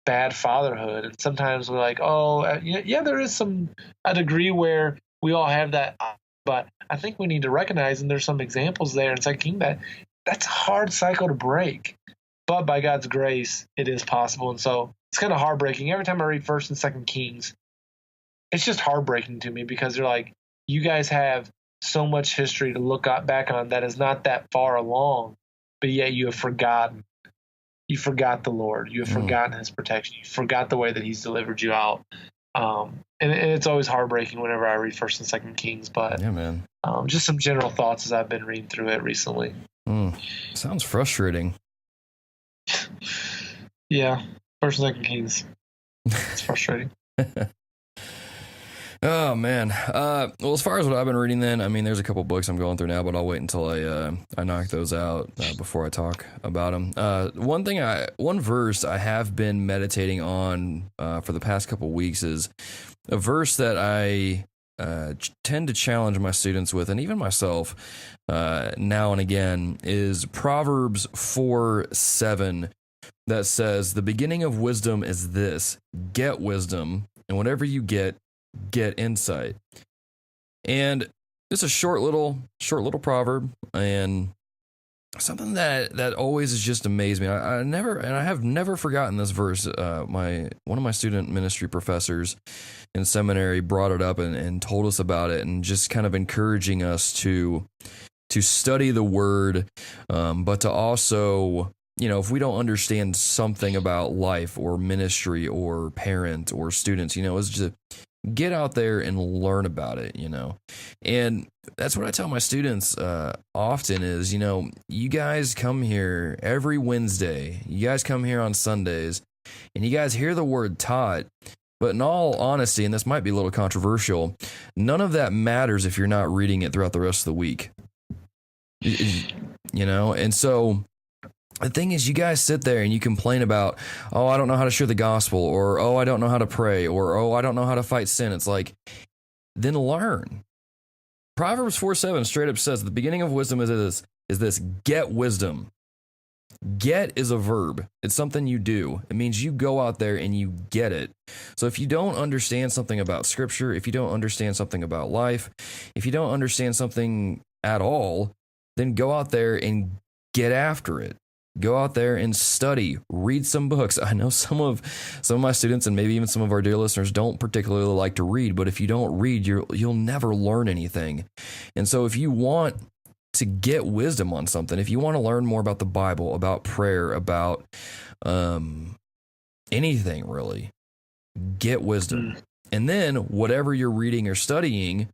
bad fatherhood. And sometimes we're like, there is a degree where we all have that, but I think we need to recognize, and there's some examples there in 2 Kings, that's a hard cycle to break. But by God's grace, it is possible. And so it's kind of heartbreaking. Every time I read 1st and 2nd Kings, it's just heartbreaking to me, because they're like, you guys have so much history to look back on that is not that far along, but yet you have forgotten. You forgot the Lord. You have forgotten his protection. You forgot the way that he's delivered you out. And it's always heartbreaking whenever I read 1st and 2nd Kings. But yeah, man. Just some general thoughts as I've been reading through it recently. Sounds frustrating. Yeah, 1st and 2nd Kings. It's frustrating. Oh man. Well, as far as what I've been reading, then, I mean, there's a couple books I'm going through now, but I'll wait until I knock those out before I talk about them. One verse I have been meditating on for the past couple weeks is a verse that I tend to challenge my students with, and even myself now and again, is Proverbs 4:7, that says, "The beginning of wisdom is this: get wisdom, and whatever you get insight." And it's a short little proverb, and something that always has just amazed me. I have never forgotten this verse. One of my student ministry professors in seminary brought it up and told us about it, and just kind of encouraging us to study the word, but to also if we don't understand something about life or ministry or parent or students, it's just get out there and learn about it, And that's what I tell my students often is, you guys come here every Wednesday, you guys come here on Sundays, and you guys hear the word taught. But in all honesty, and this might be a little controversial, none of that matters if you're not reading it throughout the rest of the week. And so the thing is, you guys sit there and you complain about, oh, I don't know how to share the gospel, or, oh, I don't know how to pray, or, oh, I don't know how to fight sin. It's like, then learn. Proverbs 4:7 straight up says, the beginning of wisdom is this, get wisdom. Get is a verb. It's something you do. It means you go out there and you get it. So if you don't understand something about scripture, if you don't understand something about life, if you don't understand something at all, then go out there and get after it. Go out there and study, read some books. I know some of my students and maybe even some of our dear listeners don't particularly like to read, but if you don't read, you'll never learn anything. And so if you want to get wisdom on something, if you want to learn more about the Bible, about prayer, about anything really, get wisdom. And then whatever you're reading or studying,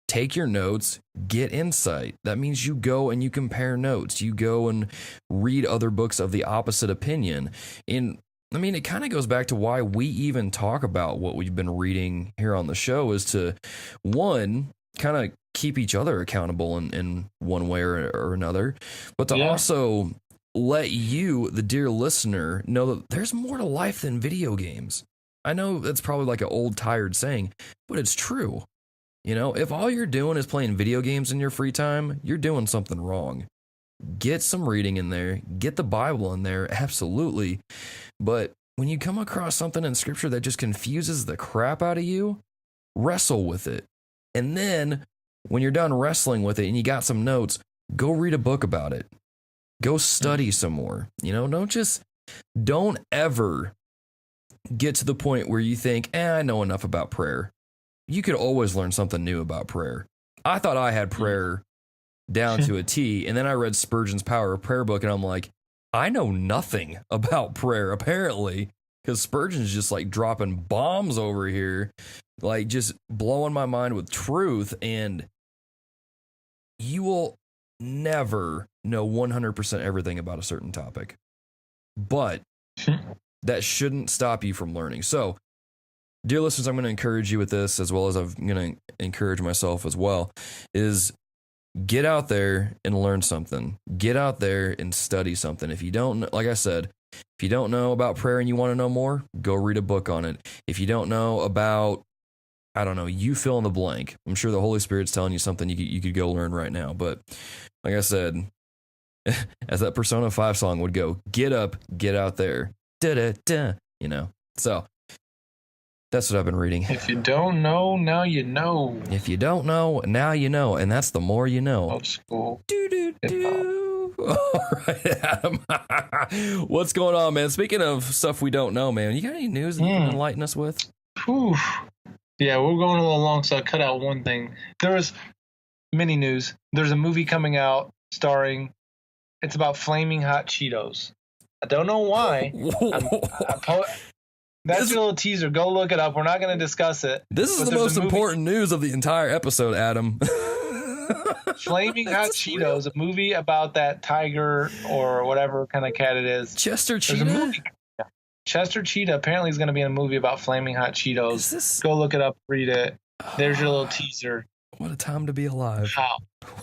take your notes, get insight. That means you go and you compare notes. You go and read other books of the opposite opinion. And I mean, it kind of goes back to why we even talk about what we've been reading here on the show, is to, one, kind of keep each other accountable in one way or another, but to also let you, the dear listener, know that there's more to life than video games. I know that's probably like an old tired saying, but it's true. If all you're doing is playing video games in your free time, you're doing something wrong. Get some reading in there, get the Bible in there, absolutely. But when you come across something in scripture that just confuses the crap out of you, wrestle with it. And then when you're done wrestling with it and you got some notes, go read a book about it. Go study some more. Don't ever get to the point where you think, I know enough about prayer. You could always learn something new about prayer. I thought I had prayer down to a T, and then I read Spurgeon's Power of Prayer book, and I'm like, I know nothing about prayer, apparently, because Spurgeon's just like dropping bombs over here, like just blowing my mind with truth, and you will never know 100% everything about a certain topic. But that shouldn't stop you from learning. So, dear listeners, I'm going to encourage you with this, as well as I'm going to encourage myself as well, is get out there and learn something. Get out there and study something. If you don't, like I said, if you don't know about prayer and you want to know more, go read a book on it. If you don't know about, I don't know, you fill in the blank. I'm sure the Holy Spirit's telling you something you could go learn right now. But like I said, as that Persona 5 song would go, get up, get out there. Da-da-da, So that's what I've been reading. If you don't know, now you know. If you don't know, now you know. And that's the more you know. Old school. Do. All right, Adam. What's going on, man? Speaking of stuff we don't know, man, you got any news that you can enlighten us with? Whew. Yeah, we're going a little long, so I cut out one thing. There was mini news. There's a movie coming out starring, it's about flaming hot Cheetos. I don't know why. That's your little teaser. Go look it up. We're not going to discuss it. This is the most important news of the entire episode, Adam. Flaming Hot Cheetos, a movie about that tiger or whatever kind of cat it is. Chester Cheetah? Chester Cheetah apparently is going to be in a movie about Flaming Hot Cheetos. Go look it up, read it. There's your little teaser. What a time to be alive. How?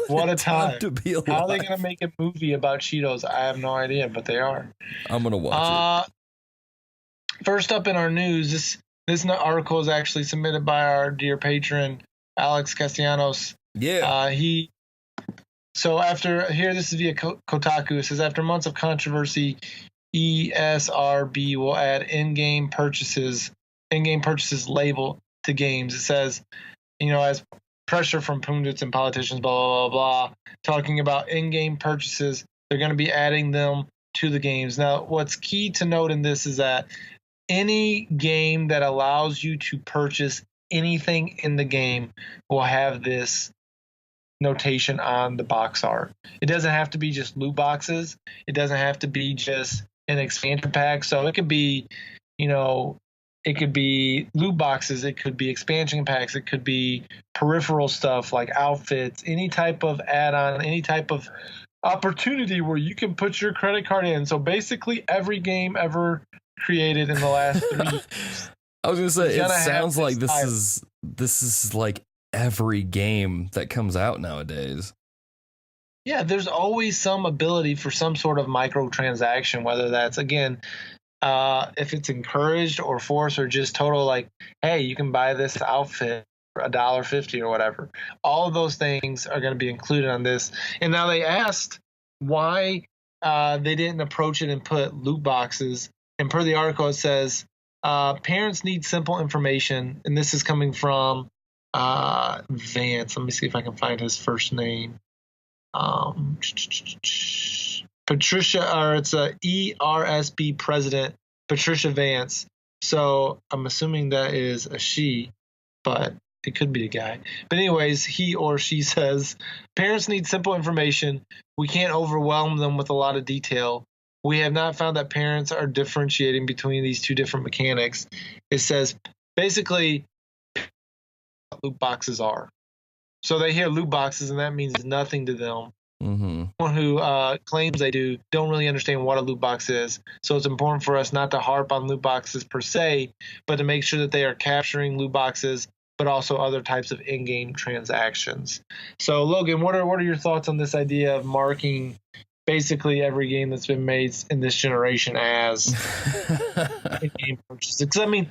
What a time to be alive. How are they going to make a movie about Cheetos? I have no idea, but they are. I'm going to watch it. First up in our news, this article is actually submitted by our dear patron, Alex Castellanos. Yeah. This is via Kotaku. It says, after months of controversy, ESRB will add in-game purchases label to games. It says, as pressure from pundits and politicians, blah, blah, blah, blah, talking about in-game purchases, they're going to be adding them to the games. Now, what's key to note in this is that any game that allows you to purchase anything in the game will have this notation on the box art. It doesn't have to be just loot boxes. It doesn't have to be just an expansion pack. So it could be, it could be loot boxes. It could be expansion packs. It could be peripheral stuff like outfits, any type of add-on, any type of opportunity where you can put your credit card in. So basically every game ever created in the last 3 years. I was gonna say, it sounds like this is like every game that comes out nowadays. Yeah, there's always some ability for some sort of microtransaction, whether that's, again, if it's encouraged or forced or just total, like, hey, you can buy this outfit for $1.50 or whatever. All of those things are going to be included on this. And now they asked why they didn't approach it and put loot boxes. And per the article, it says parents need simple information. And this is coming from Vance. Let me see if I can find his first name. Patricia, or it's a ESRB president, Patricia Vance. So I'm assuming that is a she, but it could be a guy. But anyways, he or she says, parents need simple information. We can't overwhelm them with a lot of detail. We have not found that parents are differentiating between these two different mechanics. It says, basically, loot boxes are. So they hear loot boxes, and that means nothing to them. Mm-hmm. Someone who claims they do don't really understand what a loot box is. So it's important for us not to harp on loot boxes per se, but to make sure that they are capturing loot boxes, but also other types of in-game transactions. So Logan, what are your thoughts on this idea of marking basically every game that's been made in this generation as in-game purchases? Because I mean,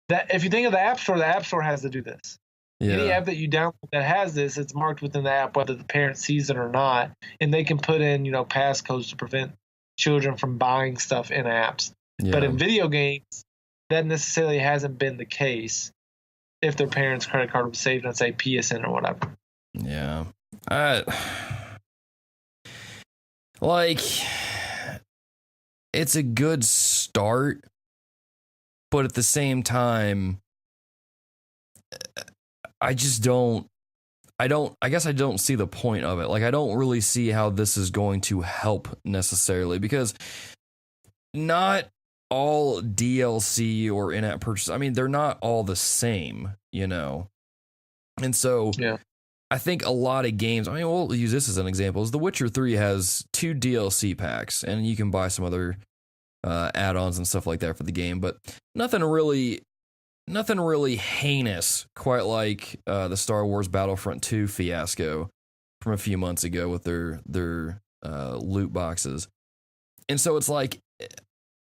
that if you think of the App Store has to do this. Yeah. Any app that you download that has this, it's marked within the app whether the parent sees it or not, and they can put in, passcodes to prevent children from buying stuff in apps. Yeah. But in video games, that necessarily hasn't been the case if their parents' credit card was saved on, say, PSN or whatever. Yeah. It's a good start, but at the same time, I guess I don't see the point of it. Like, I don't really see how this is going to help necessarily, because not all DLC or in-app purchases, I mean, they're not all the same, And so yeah. I think a lot of games, I mean, we'll use this as an example, is The Witcher 3 has 2 DLC packs, and you can buy some other add-ons and stuff like that for the game, but nothing really heinous, quite like the Star Wars Battlefront 2 fiasco from a few months ago with their loot boxes. And so it's like,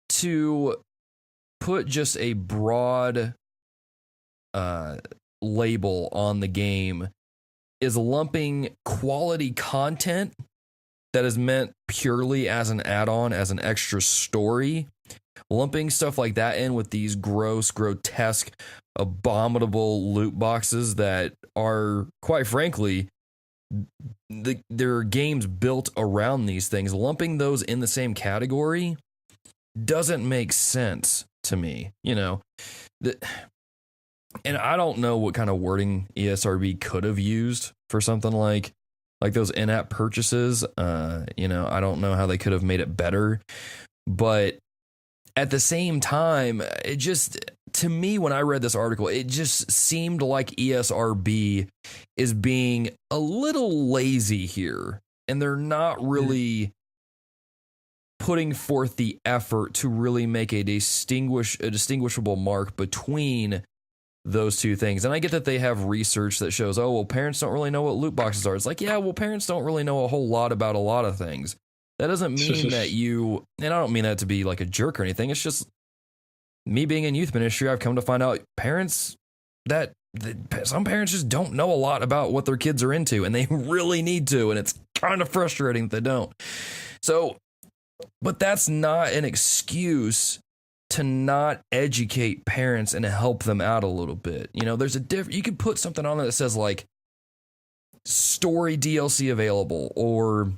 to put just a broad label on the game is lumping quality content that is meant purely as an add-on, as an extra story, lumping stuff like that in with these gross, grotesque, abominable loot boxes that are, quite frankly, there are games built around these things. Lumping those in the same category doesn't make sense to me, and I don't know what kind of wording ESRB could have used for something like those in-app purchases. I don't know how they could have made it better, but at the same time, it just, to me, when I read this article, it just seemed like ESRB is being a little lazy here, and they're not really putting forth the effort to really make a distinguishable mark between those two things. And I get that they have research that shows, parents don't really know what loot boxes are. It's like, yeah, well, parents don't really know a whole lot about a lot of things. That doesn't mean that and I don't mean that to be like a jerk or anything. It's just me being in youth ministry, I've come to find out some parents just don't know a lot about what their kids are into, and they really need to, and it's kind of frustrating that they don't. So, but that's not an excuse to not educate parents and help them out a little bit. There's you could put something on there that says like story DLC available, or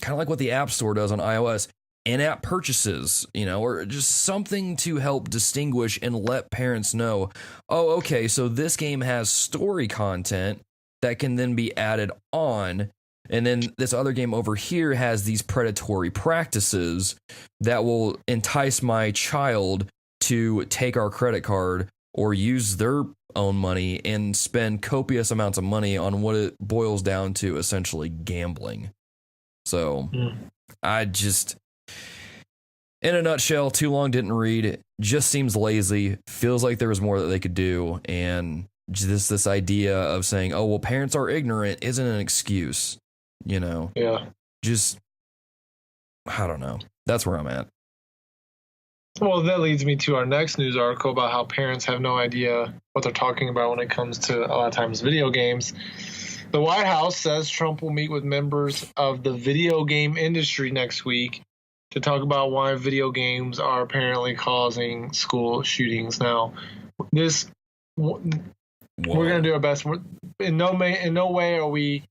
kind of like what the App Store does on iOS, in-app purchases, or just something to help distinguish and let parents know, okay, so this game has story content, that can then be added on. And then this other game over here has these predatory practices that will entice my child to take our credit card or use their own money and spend copious amounts of money on what it boils down to essentially gambling. So I just, in a nutshell, too long didn't read, just seems lazy, feels like there was more that they could do. And just this idea of saying, oh, well, parents are ignorant isn't an excuse, you know? Yeah. Just, I don't know. That's where I'm at. Well, that leads me to our next news article about how parents have no idea what they're talking about when it comes to, a lot of times, video games. The White House says Trump will meet with members of the video game industry next week to talk about why video games are apparently causing school shootings. Now, this, we're going to do our best. In no way are we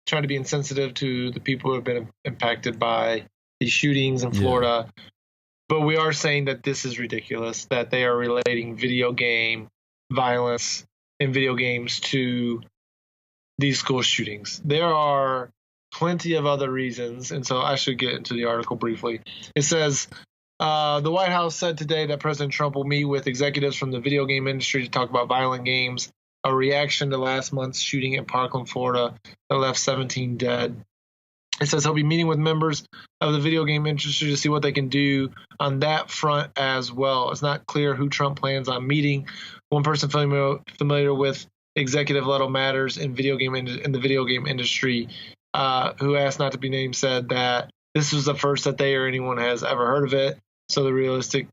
trying to be insensitive to the people who have been impacted by these shootings in Florida. Yeah. But we are saying that this is ridiculous, that they are relating video game violence in video games to these school shootings. There are plenty of other reasons, and so I should get into the article briefly. It says, the White House said today that President Trump will meet with executives from the video game industry to talk about violent games, a reaction to last month's shooting in Parkland, Florida, that left 17 dead. It says he'll be meeting with members of the video game industry to see what they can do on that front as well. It's not clear who Trump plans on meeting. One person familiar with executive-level matters in the video game industry, who asked not to be named, said that this was the first that they or anyone has ever heard of it. So the realistic,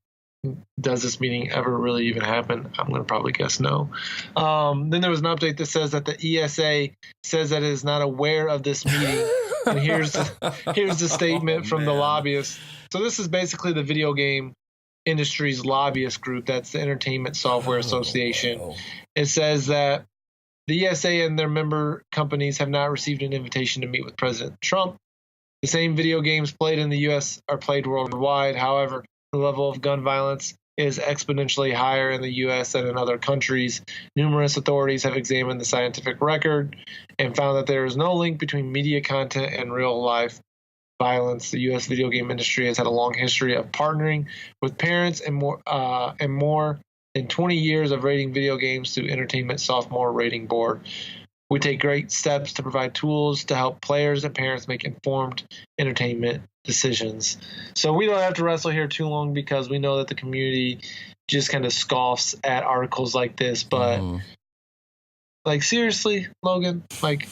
does this meeting ever really even happen? I'm going to probably guess no. Then there was an update that says that the ESA says that it is not aware of this meeting. And here's the statement from the lobbyist. So this is basically the video game industry's lobbyist group. That's the Entertainment Software Association. It says that the ESA and their member companies have not received an invitation to meet with President Trump. The same video games played in the U.S. are played worldwide. However, the level of gun violence is exponentially higher in the U.S. than in other countries. Numerous authorities have examined the scientific record and found that there is no link between media content and real-life violence. The U.S. video game industry has had a long history of partnering with parents and more than 20 years of rating video games through Entertainment Software Rating Board. We take great steps to provide tools to help players and parents make informed entertainment decisions. So we don't have to wrestle here too long because we know that the community just kind of scoffs at articles like this. But like, seriously, Logan, like,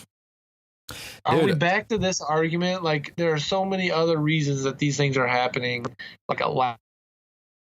are we back to this argument? Like, there are so many other reasons that these things are happening, like a lack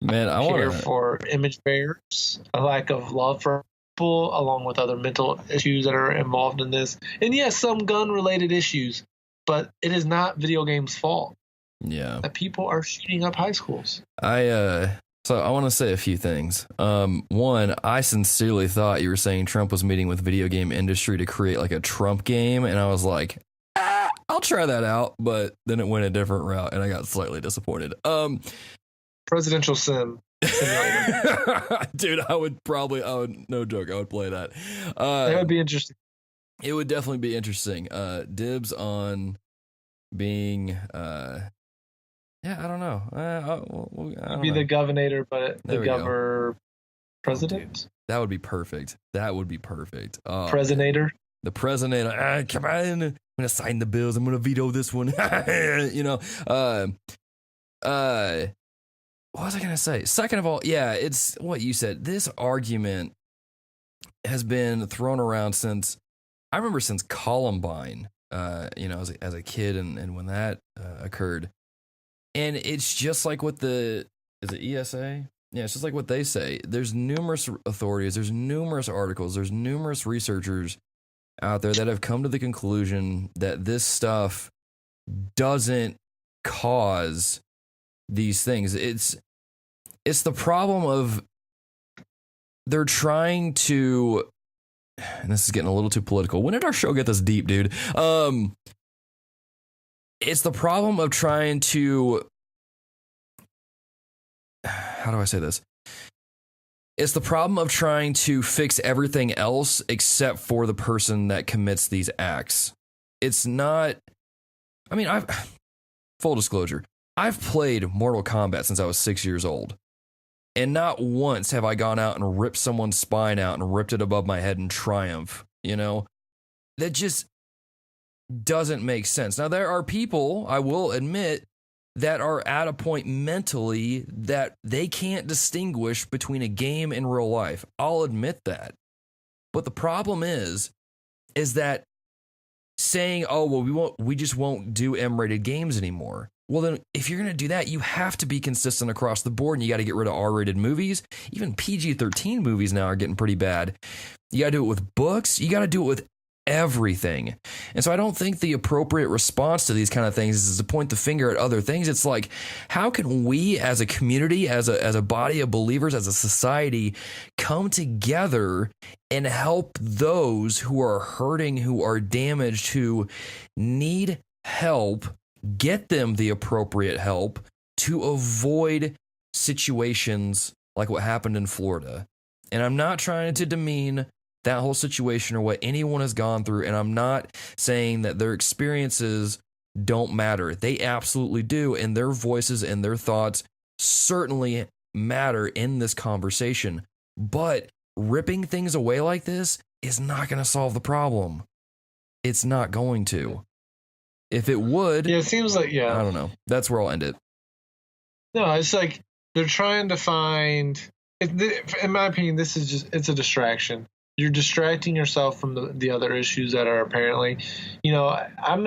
of care for image bearers, a lack of love for people, along with other mental issues that are involved in this. And yes, some gun-related issues, but it is not video games' fault. Yeah, that people are shooting up high schools. So I want to say a few things. One, I sincerely thought you were saying Trump was meeting with video game industry to create like a Trump game, and I was like, I'll try that out, but then it went a different route, and I got slightly disappointed. Presidential sim. Dude, no joke, I would play that. That would be interesting. It would definitely be interesting. Dibs on being I don't know. I be the governor, but the governor president. Oh, that would be perfect. Presidentator. The president. Come on, I'm gonna sign the bills. I'm gonna veto this one. You know. What was I gonna say? Second of all, yeah, it's what you said. This argument has been thrown around since Columbine. As a kid, and when that occurred. And it's just like what is it ESA? Yeah, it's just like what they say. There's numerous authorities, there's numerous articles, there's numerous researchers out there that have come to the conclusion that this stuff doesn't cause these things. It's the problem of they're trying to, and this is getting a little too political. When did our show get this deep, dude? It's the problem of trying to, how do I say this? It's the problem of trying to fix everything else except for the person that commits these acts. It's not. I mean, full disclosure, I've played Mortal Kombat since I was 6 years old. And not once have I gone out and ripped someone's spine out and ripped it above my head in triumph. You know, that just doesn't make sense. Now, there are people, I will admit, that are at a point mentally that they can't distinguish between a game and real life. I'll admit that. But the problem is that saying, oh, well, we just won't do M-rated games anymore. Well, then, if you're going to do that, you have to be consistent across the board, and you got to get rid of R-rated movies. Even PG-13 movies now are getting pretty bad. You got to do it with books. You got to do it with everything. And so I don't think the appropriate response to these kind of things is to point the finger at other things. It's like, how can we as a community, as a body of believers, as a society, come together and help those who are hurting, who are damaged, who need help, get them the appropriate help to avoid situations like what happened in Florida. And I'm not trying to demean that whole situation or what anyone has gone through, and I'm not saying that their experiences don't matter. They absolutely do, and their voices and their thoughts certainly matter in this conversation. But ripping things away like this is not going to solve the problem. It's not going to. If it would, yeah, it seems like, yeah, I don't know. That's where I'll end it. No, it's like they're trying to find. In my opinion, this is it's a distraction. You're distracting yourself from the other issues that are apparently, I'm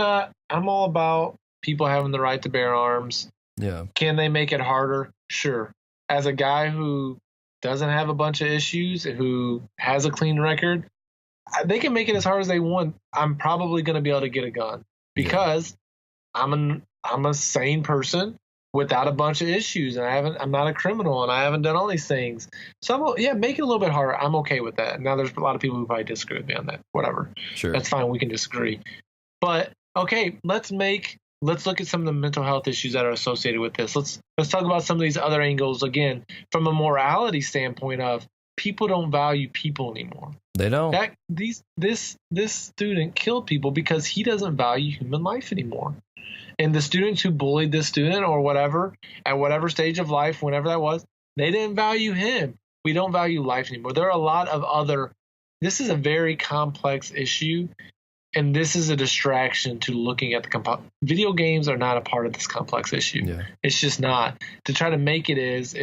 all about people having the right to bear arms. Yeah. Can they make it harder? Sure. As a guy who doesn't have a bunch of issues, who has a clean record, they can make it as hard as they want. I'm probably going to be able to get a gun because I'm a sane person without a bunch of issues, and I'm not a criminal, and I haven't done all these things. So make it a little bit harder. I'm okay with that. Now there's a lot of people who probably disagree with me on that. Whatever. Sure. That's fine. We can disagree. But okay, let's look at some of the mental health issues that are associated with this. Let's talk about some of these other angles again from a morality standpoint of people don't value people anymore. They don't. This student killed people because he doesn't value human life anymore. And the students who bullied this student or whatever, at whatever stage of life, whenever that was, they didn't value him. We don't value life anymore. There are a lot of other. This is a very complex issue, and this is a distraction to looking at the video games are not a part of this complex issue. Yeah. It's just not. To try to make it is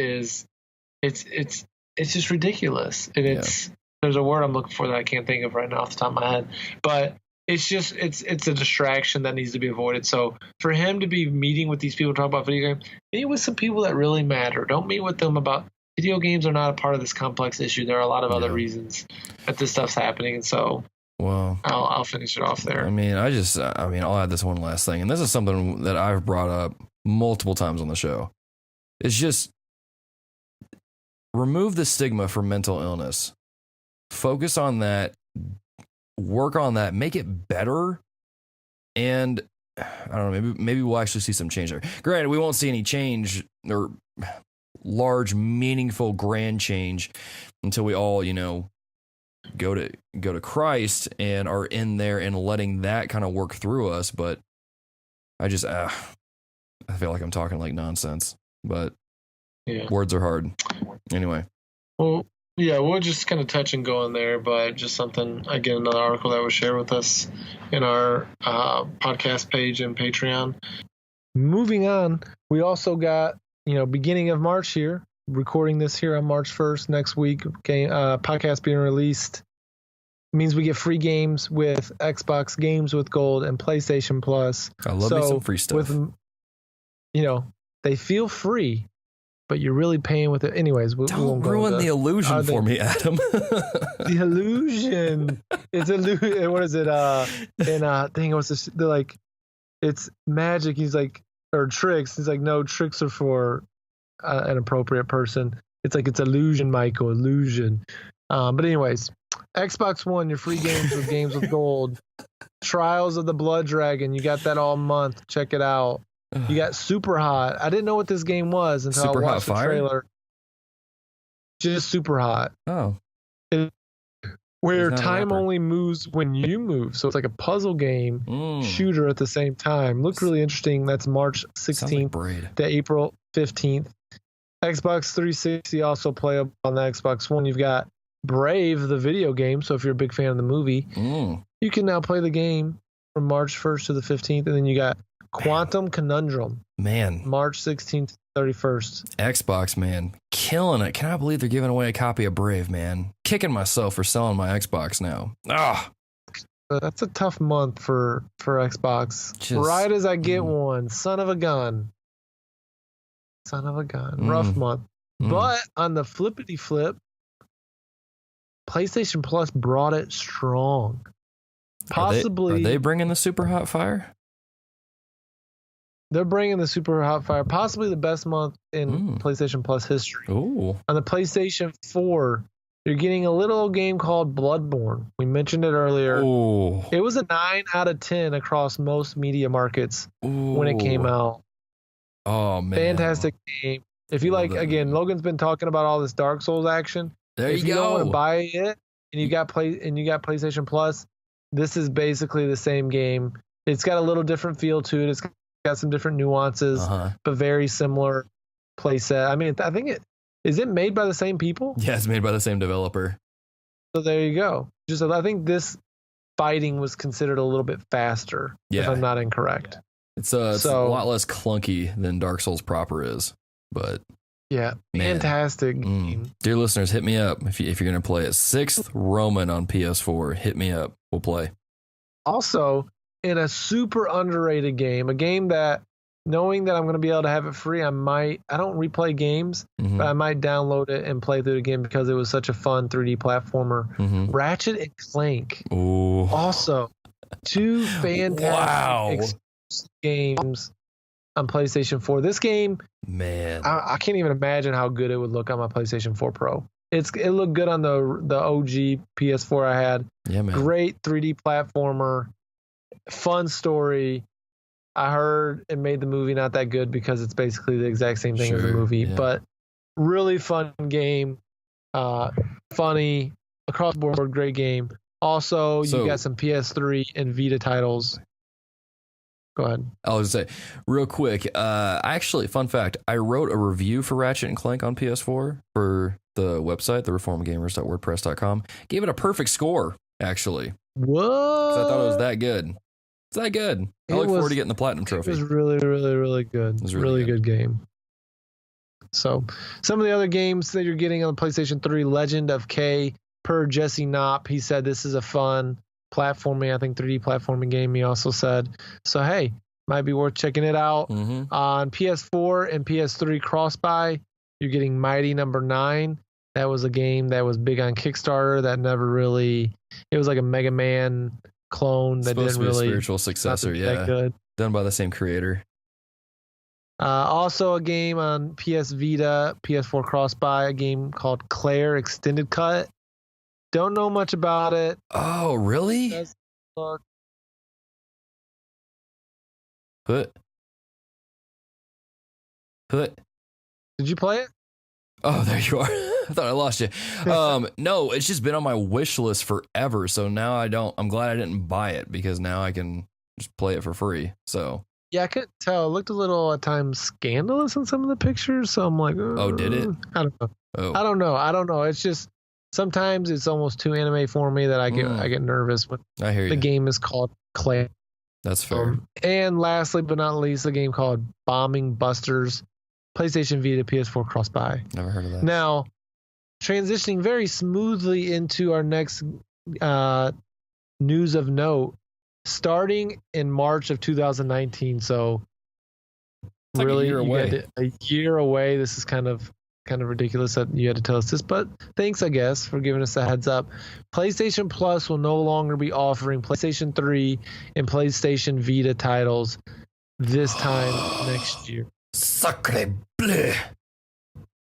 it's just ridiculous. And there's a word I'm looking for that I can't think of right now off the top of my head, but it's a distraction that needs to be avoided. So for him to be meeting with these people to talk about video games, meet with some people that really matter. Don't meet with them about video games are not a part of this complex issue. There are a lot of other reasons that this stuff's happening. And so I'll finish it off there. I mean, I'll add this one last thing. And this is something that I've brought up multiple times on the show. It's just remove the stigma from mental illness. Focus on that. Work on that, make it better, and I don't know, maybe we'll actually see some change there. Granted, we won't see any change or large, meaningful, grand change until we all, go to Christ and are in there and letting that kind of work through us. But I just, I feel like I'm talking like nonsense, but words are hard. Anyway. Well, yeah, we'll just kind of touch and go on there, but just something, again, another article that was shared with us in our podcast page and Patreon. Moving on, we also got, beginning of March here, recording this here on March 1st, next week, podcast being released. Means we get free games with Xbox Games with Gold and PlayStation Plus. I love me some free stuff. They feel free, but you're really paying with it. Anyways, don't ruin the illusion for me, Adam. The illusion. It's illusion. What is it? What's this? They're like, it's magic. He's like, or tricks. He's like, no, tricks are for an appropriate person. It's like, it's illusion, Michael, illusion. But anyways, Xbox One, your free games with Games with Gold. Trials of the Blood Dragon. You got that all month. Check it out. You got Super Hot. I didn't know what this game was until I watched the trailer. just super hot. Oh. Where time only moves when you move. So it's like a puzzle game shooter at the same time. Looked really interesting. That's March 16th to April 15th. Xbox 360 also playable on the Xbox One. You've got Brave, the video game. So if you're a big fan of the movie, you can now play the game from March 1st to the 15th. And then you got Quantum Conundrum. Man. March 16th to 31st. Xbox, man. Killing it. Can I believe they're giving away a copy of Brave, man? Kicking myself for selling my Xbox now. Ah. That's a tough month for Xbox. Right as I get one. Son of a gun. Rough month. But on the flippity flip, PlayStation Plus brought it strong. Possibly. Are they bringing the super hot fire? They're bringing the super hot fire. Possibly the best month in PlayStation Plus history. Ooh. On the PlayStation 4, you're getting a little game called Bloodborne. We mentioned it earlier. Ooh. It was a 9 out of 10 across most media markets when it came out. Oh, man. Fantastic game. If you like, again, Logan's been talking about all this Dark Souls action. If you don't want to buy it and you got PlayStation Plus, this is basically the same game. It's got a little different feel to it. It's got some different nuances, but very similar play set. I mean, I think is it made by the same people? Yeah, it's made by the same developer. So there you go. I think this fighting was considered a little bit faster, if I'm not incorrect. Yeah. It's a lot less clunky than Dark Souls proper is, but fantastic game. Dear listeners, hit me up if you're going to play it. 6th Roman on PS4. Hit me up. We'll play. Also, in a super underrated game, a game that, knowing that I'm going to be able to have it free, I don't replay games, but I might download it and play through it again because it was such a fun 3D platformer. Ratchet and Clank. Ooh. Also, 2 fantastic games on PlayStation 4. This game, man, I can't even imagine how good it would look on my PlayStation 4 Pro. It looked good on the OG PS4 I had. Yeah, man. Great 3D platformer, fun story. I heard it made the movie not that good because it's basically the exact same thing as the movie, but really fun game, funny, across the board, great game. Also, you got some PS3 and Vita titles. Go ahead. I'll just say real quick. Actually, fun fact: I wrote a review for Ratchet and Clank on PS4 for the website, thereformedgamers.wordpress.com. Gave it a perfect score, actually. What? I thought it was that good. It's that good. I look forward to getting the platinum trophy. It was really, really, really good. It was really good game. So, some of the other games that you're getting on the PlayStation 3, Legend of K, per Jesse Knopp, he said this is a fun platforming, I think 3D platforming game, he also said. So, hey, might be worth checking it out. On PS4 and PS3 cross-buy, you're getting Mighty Number 9. That was a game that was big on Kickstarter that never really, it was like a Mega Man clone that didn't really, a spiritual successor, that good. Done by the same creator. Also a game on PS Vita, PS4 cross-buy, a game called Claire Extended Cut. Don't know much about it. Oh, really? Put. Did you play it? Oh, there you are. I thought I lost you. No, it's just been on my wish list forever. So now I'm glad I didn't buy it because now I can just play it for free. So yeah, I couldn't tell. It looked a little at times scandalous in some of the pictures. So I'm like, oh, did it? I don't know. I don't know. It's just sometimes it's almost too anime for me that I get nervous when I hear you. The game is called Clay. That's fair. And lastly, but not least, a game called Bombing Busters, PlayStation Vita, PS4 cross-buy. Never heard of that. Now, transitioning very smoothly into our next news of note, starting in March of 2019. So, it's really, like a year away. This is kind of ridiculous that you had to tell us this, but thanks, I guess, for giving us a heads up. PlayStation Plus will no longer be offering PlayStation 3 and PlayStation Vita titles this time next year. Sacre bleu.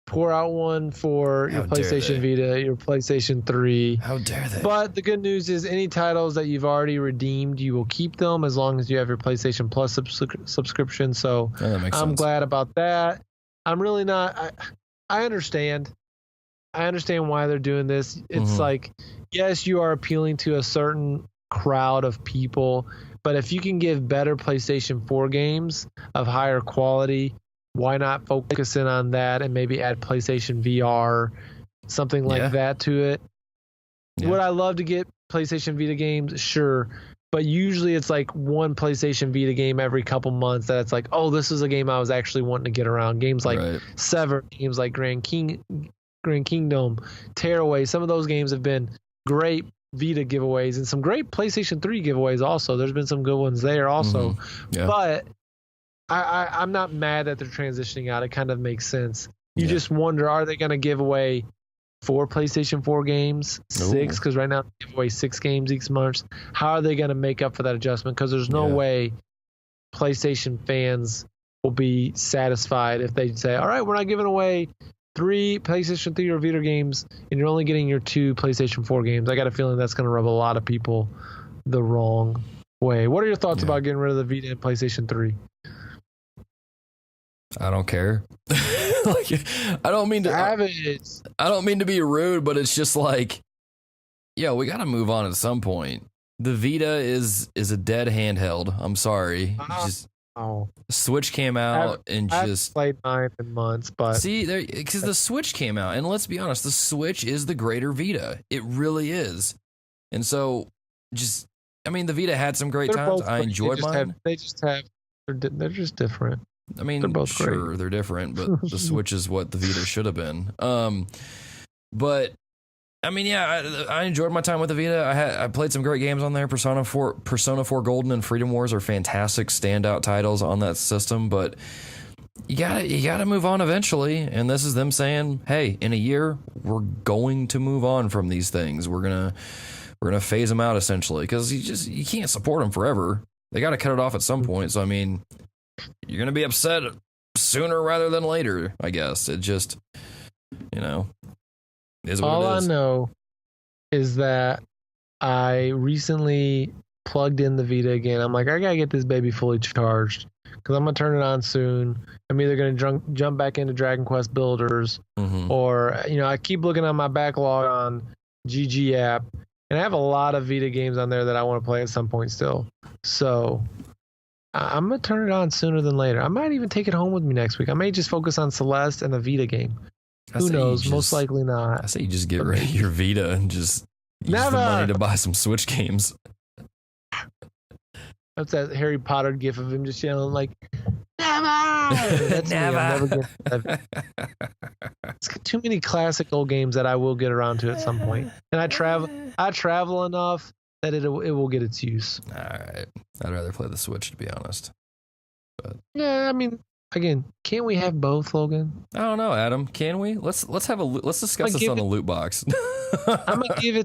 Pour out one for your PlayStation Vita, your PlayStation 3. How dare they? But the good news is any titles that you've already redeemed, you will keep them as long as you have your PlayStation Plus subscription. So that makes I'm sense. glad about that. I'm really not... I understand. I understand why they're doing this. It's like, yes, you are appealing to a certain crowd of people, but if you can give better PlayStation 4 games of higher quality, why not focus in on that and maybe add PlayStation VR, something like that to it? Yeah. Would I love to get PlayStation Vita games? Sure. But usually it's like one PlayStation Vita game every couple months that it's like, oh, this is a game I was actually wanting to get around. Games like Sever, games like Grand Kingdom, Tearaway. Some of those games have been great Vita giveaways and some great PlayStation 3 giveaways also. There's been some good ones there also. But I'm not mad that they're transitioning out. It kind of makes sense. You just wonder, are they going to give away 4 PlayStation 4 games, 6, because right now they give away 6 games each month. How are they going to make up for that adjustment? Because there's no way PlayStation fans will be satisfied if they say, all right, we're not giving away 3 PlayStation 3 or Vita games, and you're only getting your 2 PlayStation 4 games. I got a feeling that's going to rub a lot of people the wrong way. What are your thoughts about getting rid of the Vita and PlayStation 3? I don't care. Like, I don't mean to be rude, but it's just like, we got to move on at some point. The Vita is a dead handheld. I'm sorry. Switch came out I've played mine in months, but see there, because the Switch came out, and let's be honest, the Switch is the greater Vita. It really is. And so, the Vita had some great times. I enjoyed mine. They're just different. I mean, they're both great. They're different, but the Switch is what the Vita should have been. But I enjoyed my time with the Vita. I played some great games on there. Persona 4 Golden and Freedom Wars are fantastic standout titles on that system, but you gotta move on eventually. And this is them saying, hey, in a year we're going to move on from these things. We're gonna phase them out essentially, because you can't support them forever. They got to cut it off at some point. So you're going to be upset sooner rather than later, I guess. It just, is what it is. All I know is that I recently plugged in the Vita again. I'm like, I got to get this baby fully charged because I'm going to turn it on soon. I'm either going to jump back into Dragon Quest Builders or, I keep looking on my backlog on GG app, and I have a lot of Vita games on there that I want to play at some point still. So I'm going to turn it on sooner than later. I might even take it home with me next week. I may just focus on Celeste and a Vita game. Who knows? Most likely not. I say you just get rid of your Vita and just use the money to buy some Switch games. That's that Harry Potter gif of him just yelling like, never! That's never. Me. I'm never getting It's too many classic old games that I will get around to at some point. And I travel enough that it will get its use. All right. I'd rather play the Switch, to be honest. But yeah, again, can't we have both, Logan? I don't know, Adam. Can we? Let's discuss this on the loot box. I'm gonna give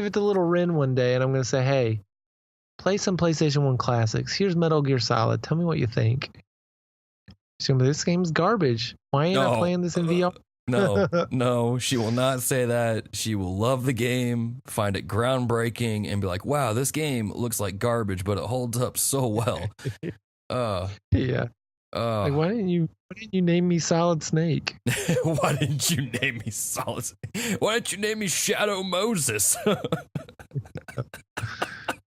it to little Ren one day, and I'm gonna say, hey, play some PlayStation 1 classics. Here's Metal Gear Solid. Tell me what you think. She's gonna be, this game's garbage. Why ain't I playing this in VR? No, she will not say that. She will love the game, find it groundbreaking, and be like, wow, this game looks like garbage, but it holds up so well. Yeah. Like, why didn't you name me Solid Snake? Why didn't you name me Solid Snake? Why didn't you name me Shadow Moses?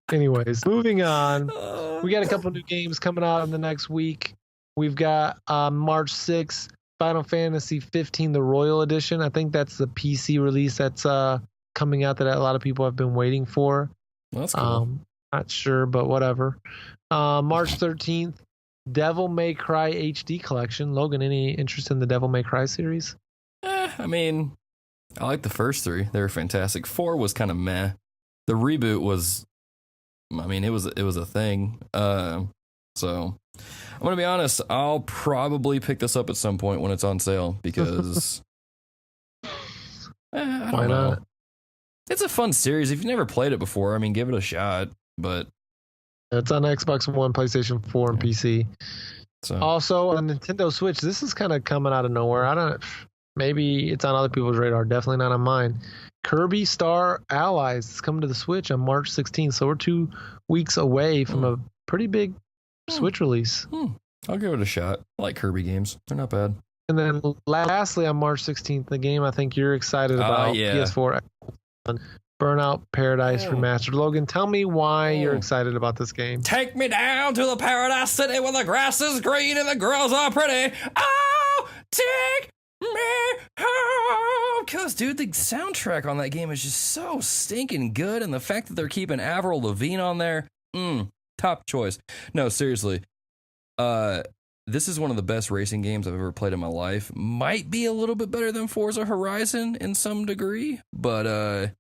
Anyways, moving on. We got a couple new games coming out in the next week. We've got March 6th. Final Fantasy 15, the Royal Edition. I think that's the PC release that's coming out that a lot of people have been waiting for. Well, that's cool. Not sure, but whatever. March 13th, Devil May Cry HD Collection. Logan, any interest in the Devil May Cry series? I like the first 3. They were fantastic. 4 was kind of meh. The reboot was, it was a thing. So I'm going to be honest, I'll probably pick this up at some point when it's on sale because I don't know. It's a fun series. If you've never played it before, give it a shot, but it's on Xbox One, PlayStation 4, and PC. So. Also on Nintendo Switch, this is kind of coming out of nowhere. Maybe it's on other people's radar, definitely not on mine. Kirby Star Allies is coming to the Switch on March 16th, so we're 2 weeks away from a pretty big Switch release. I'll give it a shot. I like Kirby games. They're not bad. And then lastly, on March 16th, the game I think you're excited about, PS4, Burnout Paradise Remastered. Logan, tell me why you're excited about this game. Take me down to the Paradise City where the grass is green and the girls are pretty. Oh, take me home. Because, dude, the soundtrack on that game is just so stinking good. And the fact that they're keeping Avril Lavigne on there, top choice. No, seriously. This is one of the best racing games I've ever played in my life. Might be a little bit better than Forza Horizon in some degree, but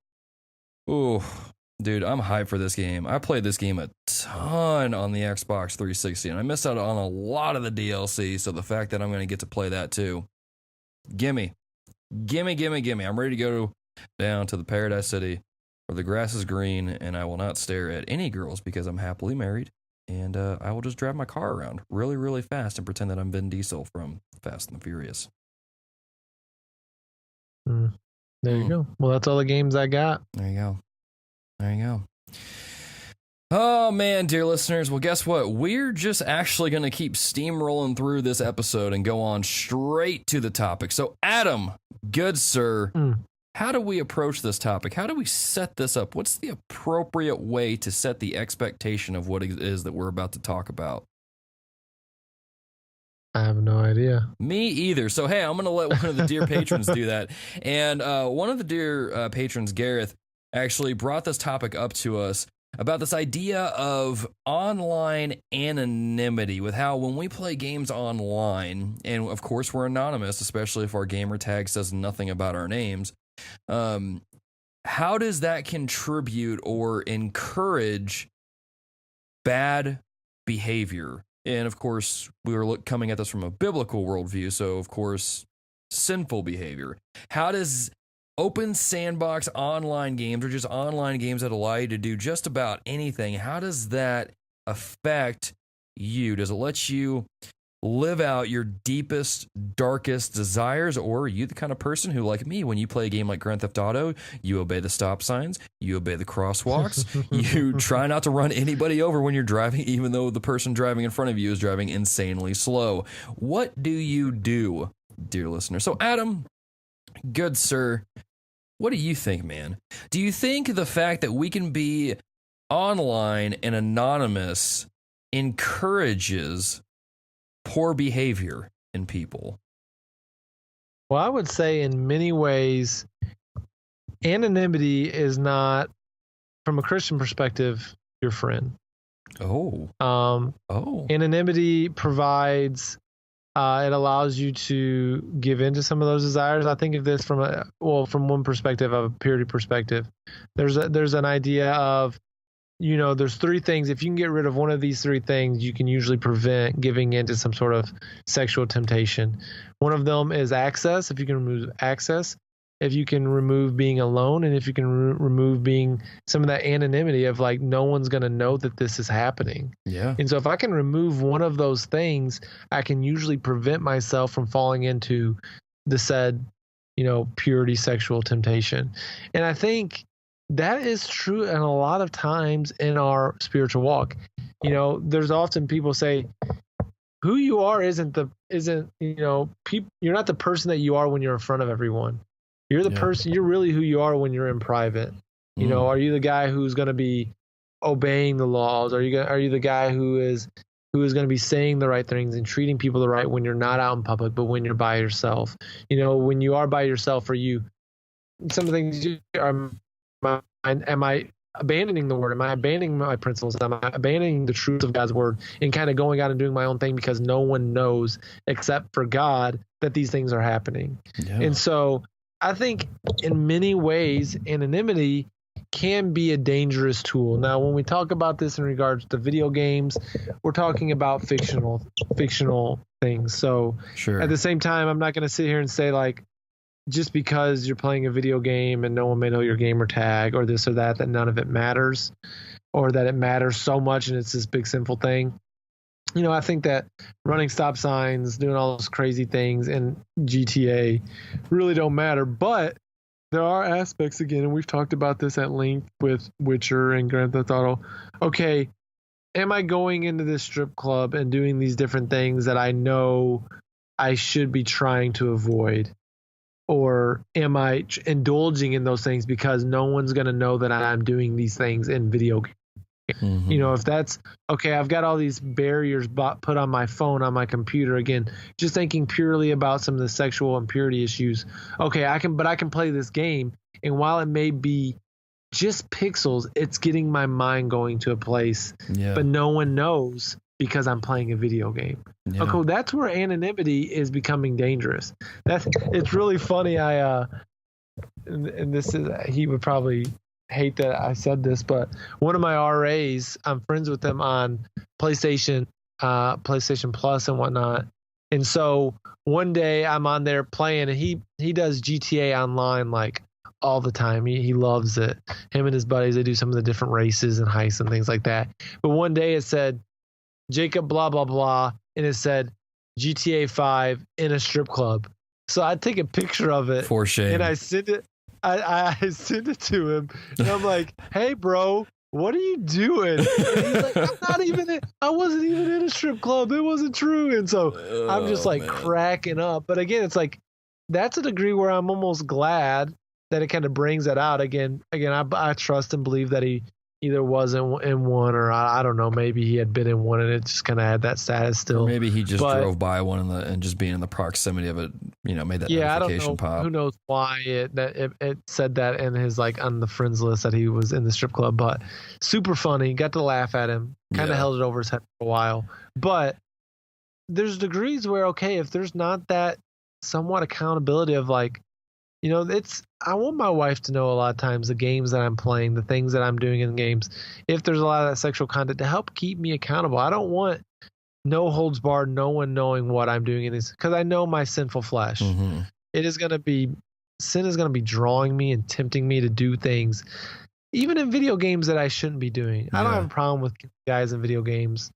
dude, I'm hyped for this game. I played this game a ton on the Xbox 360, and I missed out on a lot of the DLC, so the fact that I'm going to get to play that too, gimme. I'm ready to go down to the Paradise City where the grass is green, and I will not stare at any girls because I'm happily married. And I will just drive my car around really, really fast and pretend that I'm Vin Diesel from Fast and the Furious. There you go. Well, that's all the games I got. There you go. Oh, man, dear listeners. Well, guess what? We're just actually going to keep steamrolling through this episode and go on straight to the topic. So, Adam, good sir, how do we approach this topic? How do we set this up? What's the appropriate way to set the expectation of what it is that we're about to talk about? I have no idea. Me either. So, hey, I'm going to let one of the dear patrons do that. And one of the dear patrons, Gareth, actually brought this topic up to us about this idea of online anonymity, with how when we play games online, and of course we're anonymous, especially if our gamer tag says nothing about our names, how does that contribute or encourage bad behavior? And of course, we were coming at this from a biblical worldview, so of course, sinful behavior. How does open sandbox online games, or just online games that allow you to do just about anything, how does that affect you? Does it let you live out your deepest, darkest desires? Or are you the kind of person who, like me, when you play a game like Grand Theft Auto, you obey the stop signs, you obey the crosswalks, you try not to run anybody over when you're driving, even though the person driving in front of you is driving insanely slow? What do you do, dear listener? So, Adam, good sir, what do you think, man? Do you think the fact that we can be online and anonymous encourages poor behavior in people? Well, I would say in many ways, anonymity is not, from a Christian perspective, your friend. Anonymity provides, it allows you to give into some of those desires. I think of this from one perspective, of a purity perspective. There's an idea of, there's three things. If you can get rid of one of these three things, you can usually prevent giving into some sort of sexual temptation. One of them is access. If you can remove access, if you can remove being alone, and if you can remove being some of that anonymity of, like, no one's going to know that this is happening. Yeah. And so if I can remove one of those things, I can usually prevent myself from falling into the said, purity sexual temptation. And I think that is true, and a lot of times in our spiritual walk, there's often people say, who you are isn't you're not the person that you are when you're in front of everyone. You're the person, you're really who you are when you're in private. Are you the guy who's going to be obeying the laws? Are you the guy who is going to be saying the right things and treating people the right when you're not out in public, but when you're by yourself? When you are by yourself, are you, some of the things am I abandoning the word? Am I abandoning my principles? Am I abandoning the truth of God's word and kind of going out and doing my own thing because no one knows except for God that these things are happening? Yeah. And so I think in many ways, anonymity can be a dangerous tool. Now, when we talk about this in regards to video games, we're talking about fictional things. So sure. At the same time, I'm not going to sit here and say, like, just because you're playing a video game and no one may know your gamer tag or this or that none of it matters, or that it matters so much and it's this big sinful thing. I think that running stop signs, doing all those crazy things in GTA really don't matter. But there are aspects, again, and we've talked about this at length with Witcher and Grand Theft Auto. Okay, am I going into this strip club and doing these different things that I know I should be trying to avoid? Or am I indulging in those things because no one's going to know that I'm doing these things in video games? Mm-hmm. You know, if that's okay, I've got all these barriers put on my phone, on my computer. Again, just thinking purely about some of the sexual impurity issues. Okay, I can play this game, and while it may be just pixels, it's getting my mind going to a place, but no one knows because I'm playing a video game. Yeah. Okay, that's where anonymity is becoming dangerous. It's really funny. And this is, he would probably hate that I said this, but one of my RAs, I'm friends with them on PlayStation Plus and whatnot. And so one day I'm on there playing, and he does GTA Online like all the time. He loves it. Him and his buddies, they do some of the different races and heists and things like that. But one day it said Jacob blah blah blah, and it said GTA 5 in a strip club. So I take a picture of it, for shame, and I send it. I send it to him, and I'm like, "Hey, bro, what are you doing?" And he's like, I wasn't even in a strip club. It wasn't true. And so I'm just like cracking up. But again, it's like that's a degree where I'm almost glad that it kind of brings that out. Again, I trust and believe that he either wasn't in one, or I don't know, maybe he had been in one and it just kind of had that status still. Or maybe he just drove by one and just being in the proximity of it, made that notification pop. Who knows why it said that in his like on the friends list that he was in the strip club. But super funny, got to laugh at him, kind of held it over his head for a while. But there's degrees where, okay, if there's not that somewhat accountability of like, I want my wife to know a lot of times the games that I'm playing, the things that I'm doing in games, if there's a lot of that sexual content, to help keep me accountable. I don't want no holds barred, no one knowing what I'm doing in this, because I know my sinful flesh. Mm-hmm. Sin is going to be drawing me and tempting me to do things, even in video games, that I shouldn't be doing. I don't have a problem with guys in video games.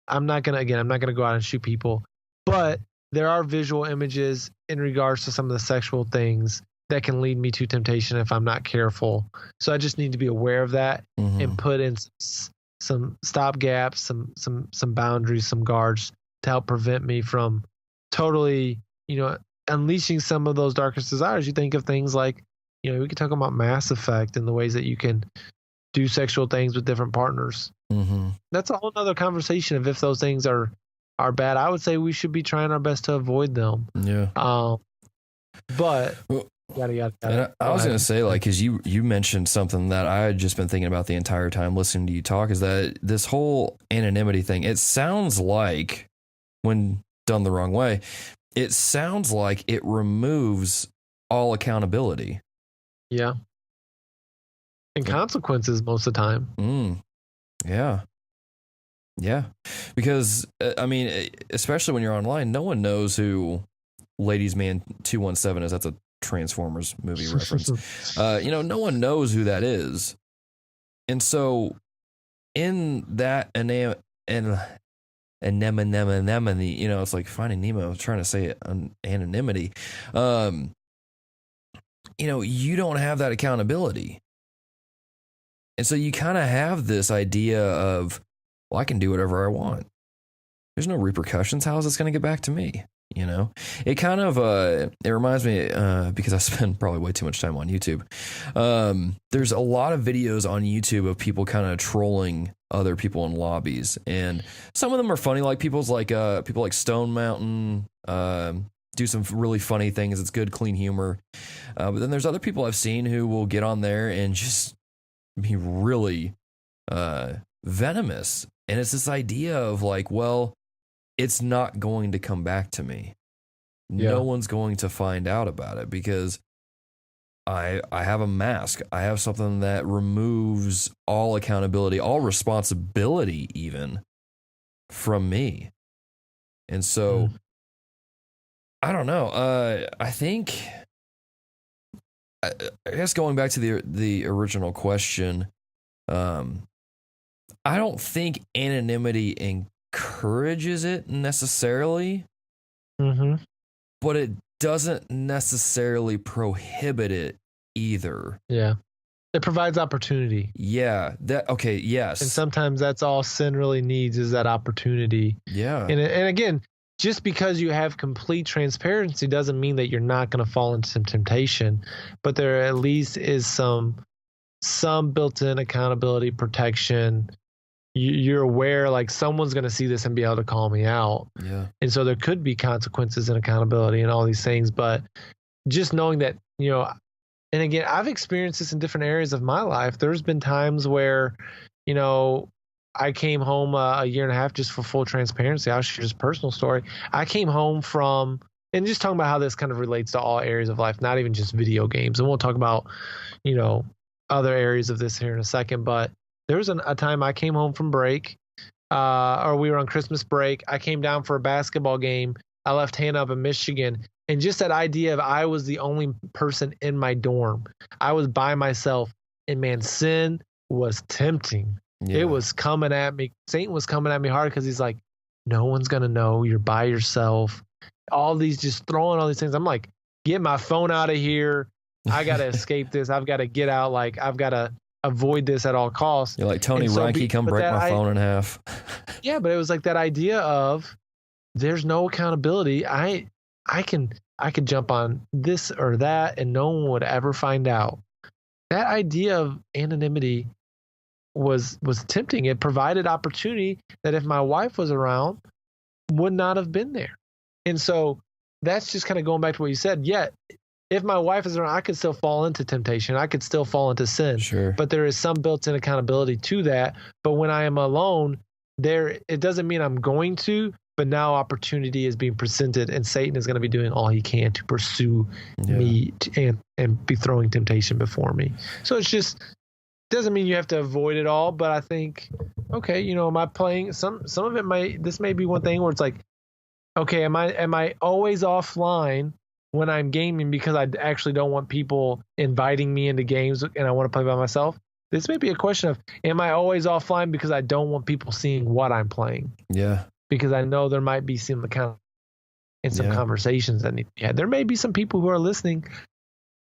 I'm not going to go out and shoot people, but there are visual images in regards to some of the sexual things that can lead me to temptation if I'm not careful. So I just need to be aware of that and put in some stop gaps, some boundaries, some guards to help prevent me from totally, unleashing some of those darkest desires. You think of things like, we could talk about Mass Effect and the ways that you can do sexual things with different partners. Mm-hmm. That's a whole other conversation of if those things are bad. I would say we should be trying our best to avoid them. Yeah. But I was going to say, like, because you mentioned something that I had just been thinking about the entire time listening to you talk, is that this whole anonymity thing, it sounds like, when done the wrong way, it sounds like it removes all accountability. Yeah. And consequences most of the time. Yeah. Yeah. Because, especially when you're online, no one knows who Ladies Man 217 is. That's a Transformers movie reference. No one knows who that is. And so in that anemone, it's like Finding Nemo, I'm trying to say it, anonymity. You don't have that accountability. And so you kind of have this idea of, well, I can do whatever I want. There's no repercussions. How is this going to get back to me? It kind of, it reminds me, because I spend probably way too much time on YouTube. There's a lot of videos on YouTube of people kind of trolling other people in lobbies. And some of them are funny, like people like Stone Mountain, do some really funny things. It's good, clean humor. But then there's other people I've seen who will get on there and just be really, venomous. And it's this idea of like, well, it's not going to come back to me. Yeah. No one's going to find out about it because I have a mask. I have something that removes all accountability, all responsibility even from me. And so I don't know. I think, I guess going back to the original question, I don't think anonymity encourages it necessarily, but it doesn't necessarily prohibit it either. Yeah. It provides opportunity. Yeah. Yes. And sometimes that's all sin really needs, is that opportunity. Yeah. And again, just because you have complete transparency doesn't mean that you're not going to fall into some temptation, but there at least is some built-in accountability protection. You're aware, like, someone's going to see this and be able to call me out. Yeah. And so there could be consequences and accountability and all these things. But just knowing that, and again, I've experienced this in different areas of my life. There's been times where, I came home a year and a half, just for full transparency. I'll share just a personal story. I came home from, and just talking about how this kind of relates to all areas of life, not even just video games. And we'll talk about, other areas of this here in a second. But there was a time I came home from break, or we were on Christmas break. I came down for a basketball game. I left Hannah up in Michigan. And just that idea of I was the only person in my dorm. I was by myself. And man, sin was tempting. Yeah. It was coming at me. Satan was coming at me hard because he's like, no one's going to know you're by yourself. All these, just throwing all these things. I'm like, get my phone out of here. I got to escape this. I've got to get out. Like, I've got to avoid this at all costs. You're like, Tony Reinke, come break my phone in half. Yeah, but it was like that idea of there's no accountability. I could jump on this or that and no one would ever find out. That idea of anonymity was tempting. It provided opportunity that if my wife was around, would not have been there. And so that's just kind of going back to what you said. Yeah, if my wife is around, I could still fall into temptation. I could still fall into sin. Sure. But there is some built-in accountability to that. But when I am alone, it doesn't mean I'm going to, but now opportunity is being presented and Satan is going to be doing all he can to pursue me and be throwing temptation before me. So it's just, doesn't mean you have to avoid it all, but I think, okay, am I playing some of it this may be one thing where it's like, okay, am I always offline when I'm gaming because I actually don't want people inviting me into games and I want to play by myself? This may be a question of, am I always offline because I don't want people seeing what I'm playing? Yeah. Because I know there might be some conversations that need to be had. There may be some people who are listening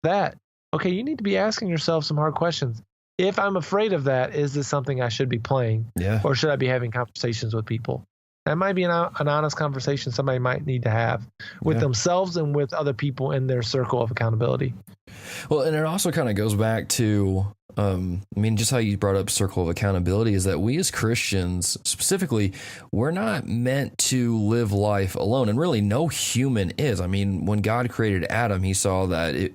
that, okay, you need to be asking yourself some hard questions. If I'm afraid of that, is this something I should be playing? Yeah. Or should I be having conversations with people? That might be an honest conversation somebody might need to have with themselves and with other people in their circle of accountability. Well, and it also kind of goes back to, just how you brought up circle of accountability is that we as Christians, specifically, we're not meant to live life alone. And really, no human is. I mean, when God created Adam, he saw that it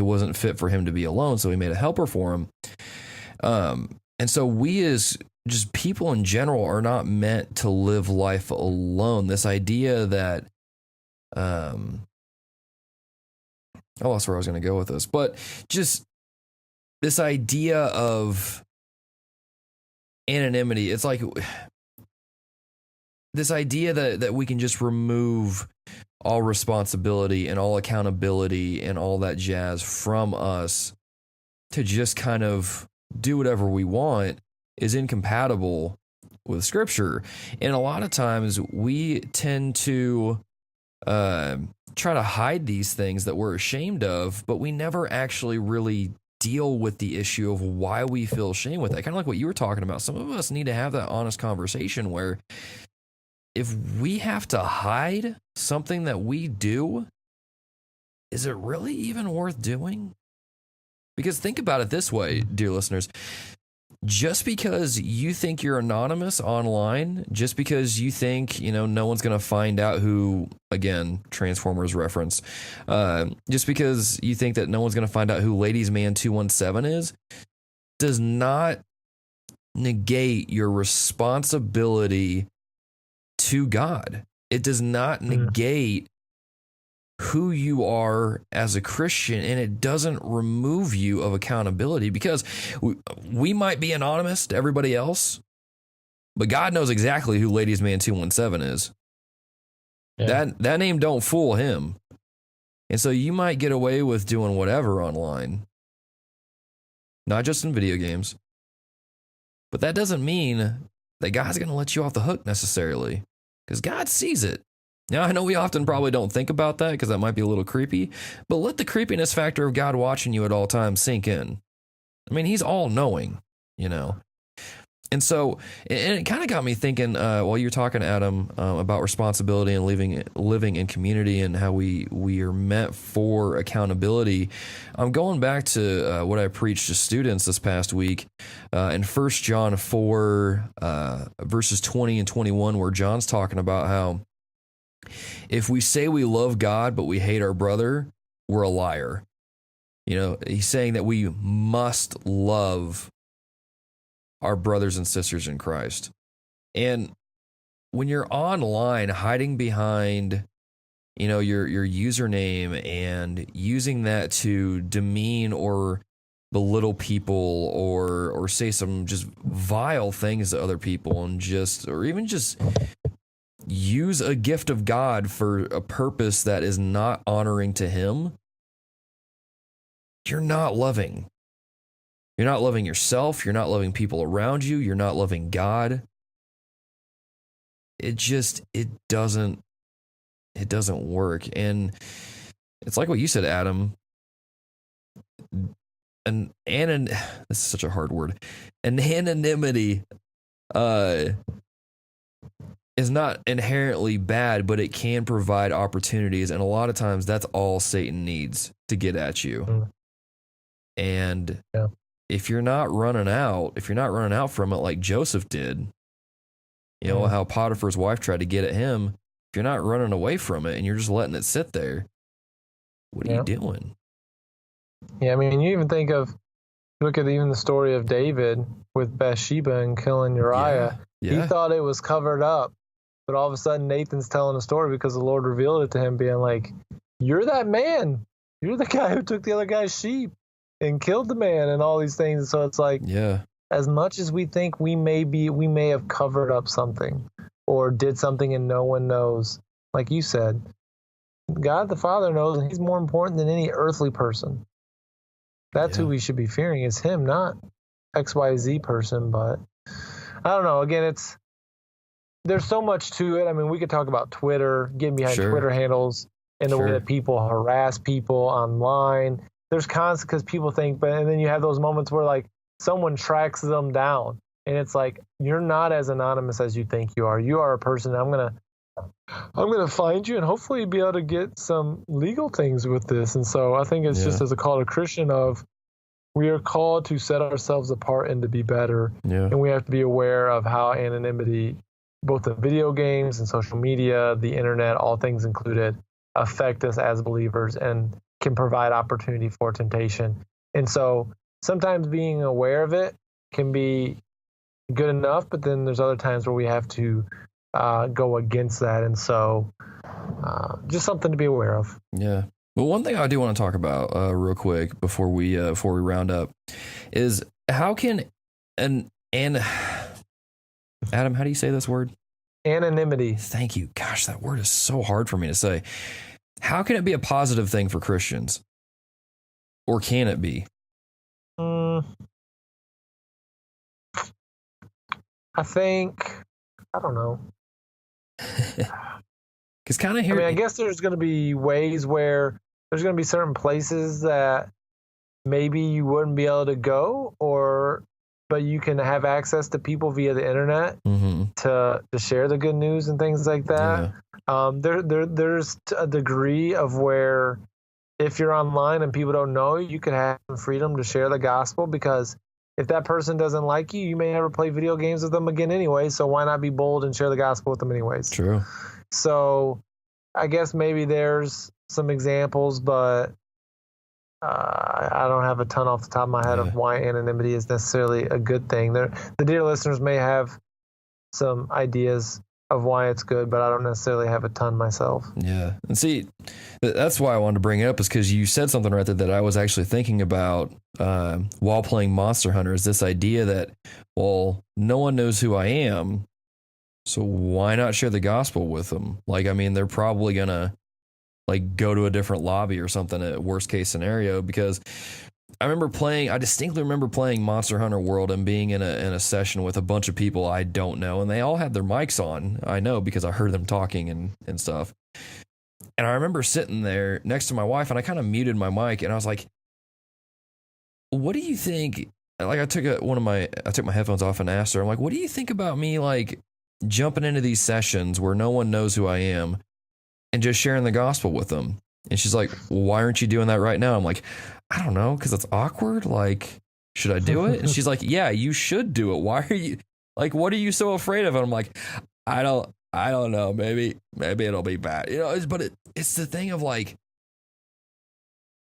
wasn't fit for him to be alone, so he made a helper for him. And so we as just people in general are not meant to live life alone. This idea that, I lost where I was going to go with this, but just this idea of anonymity. It's like this idea that we can just remove all responsibility and all accountability and all that jazz from us to just kind of do whatever we want is incompatible with Scripture. And a lot of times we tend to try to hide these things that we're ashamed of, but we never actually really deal with the issue of why we feel shame with that. Kind of like what you were talking about. Some of us need to have that honest conversation where if we have to hide something that we do, is it really even worth doing? Because think about it this way, dear listeners. Just because you think you're anonymous online, just because you think, no one's going to find out who, again, Transformers reference, just because you think that no one's going to find out who Ladies Man 217 is, does not negate your responsibility to God. It does not negate who you are as a Christian, and it doesn't remove you of accountability, because we might be anonymous to everybody else, but God knows exactly who Ladies Man 217 is. Yeah. That name don't fool him. And so you might get away with doing whatever online, not just in video games, but that doesn't mean that God's going to let you off the hook necessarily, because God sees it. Now, I know we often probably don't think about that because that might be a little creepy, but let the creepiness factor of God watching you at all times sink in. I mean, he's all knowing, And so, and it kind of got me thinking while you're talking, Adam, about responsibility and living in community and how we are meant for accountability. I'm going back to what I preached to students this past week in 1 John 4, verses 20 and 21, where John's talking about how if we say we love God but we hate our brother, we're a liar. He's saying that we must love our brothers and sisters in Christ. And when you're online hiding behind, your username and using that to demean or belittle people or say some just vile things to other people and or even just use a gift of God for a purpose that is not honoring to Him, you're not loving. You're not loving yourself. You're not loving people around you. You're not loving God. It doesn't work. And it's like what you said, Adam. This is such a hard word. An anonymity is not inherently bad, but it can provide opportunities. And a lot of times that's all Satan needs to get at you. And if you're not running out from it like Joseph did, how Potiphar's wife tried to get at him, if you're not running away from it and you're just letting it sit there, what are you doing? Yeah, I mean, you even look at even the story of David with Bathsheba and killing Uriah. Yeah. He thought it was covered up, but all of a sudden Nathan's telling a story because the Lord revealed it to him, being like, you're that man. You're the guy who took the other guy's sheep and killed the man and all these things. And so it's like, as much as we think we may have covered up something or did something and no one knows, like you said, God the Father knows, and He's more important than any earthly person. That's who we should be fearing, is Him, not XYZ person. But I don't know. Again, there's so much to it. I mean, we could talk about Twitter, getting behind Twitter handles and the way that people harass people online. There's constant, because people think, and then you have those moments where like someone tracks them down, and it's like, you're not as anonymous as you think you are. You are a person. I'm gonna find you and hopefully be able to get some legal things with this. And so I think it's just as a call to Christian of, we are called to set ourselves apart and to be better. And we have to be aware of how anonymity, both in video games and social media, the internet, all things included, affect us as believers and can provide opportunity for temptation. And so sometimes being aware of it can be good enough, but then there's other times where we have to go against that. And so just something to be aware of. Yeah. Well, one thing I do want to talk about real quick before we round up is how can Adam, how do you say this word? Anonymity. Thank you. Gosh, that word is so hard for me to say. How can it be a positive thing for Christians? Or can it be? I think, I don't know. Because kind of here, I guess there's going to be ways where there's going to be certain places that maybe you wouldn't be able to go, but you can have access to people via the internet to share the good news and things like that. There's a degree of where if you're online and people don't know you could have freedom to share the gospel, because if that person doesn't like you, you may never play video games with them again anyway. So why not be bold and share the gospel with them anyways? True. So I guess maybe there's some examples, but I don't have a ton off the top of my head of why anonymity is necessarily a good thing. The dear listeners may have some ideas of why it's good, but I don't necessarily have a ton myself. Yeah. And see, that's why I wanted to bring it up, is because you said something right there that I was actually thinking about while playing Monster Hunter, is this idea that, well, no one knows who I am, so why not share the gospel with them? Like, I mean, they're probably going to like go to a different lobby or something at worst case scenario, because I distinctly remember playing Monster Hunter World and being in a session with a bunch of people I don't know, and they all had their mics on. I know because I heard them talking and stuff. And I remember sitting there next to my wife, and I kind of muted my mic, and I was like, what do you think like I took my headphones off and asked her, I'm like, what do you think about me like jumping into these sessions where no one knows who I am and just sharing the gospel with them? And she's like, well, why aren't you doing that right now? I'm like, I don't know, because it's awkward. Like, should I do it? And she's like, yeah, you should do it. Why are you like, what are you so afraid of? And I'm like, I don't know. Maybe it'll be bad. You know, but it's the thing of like,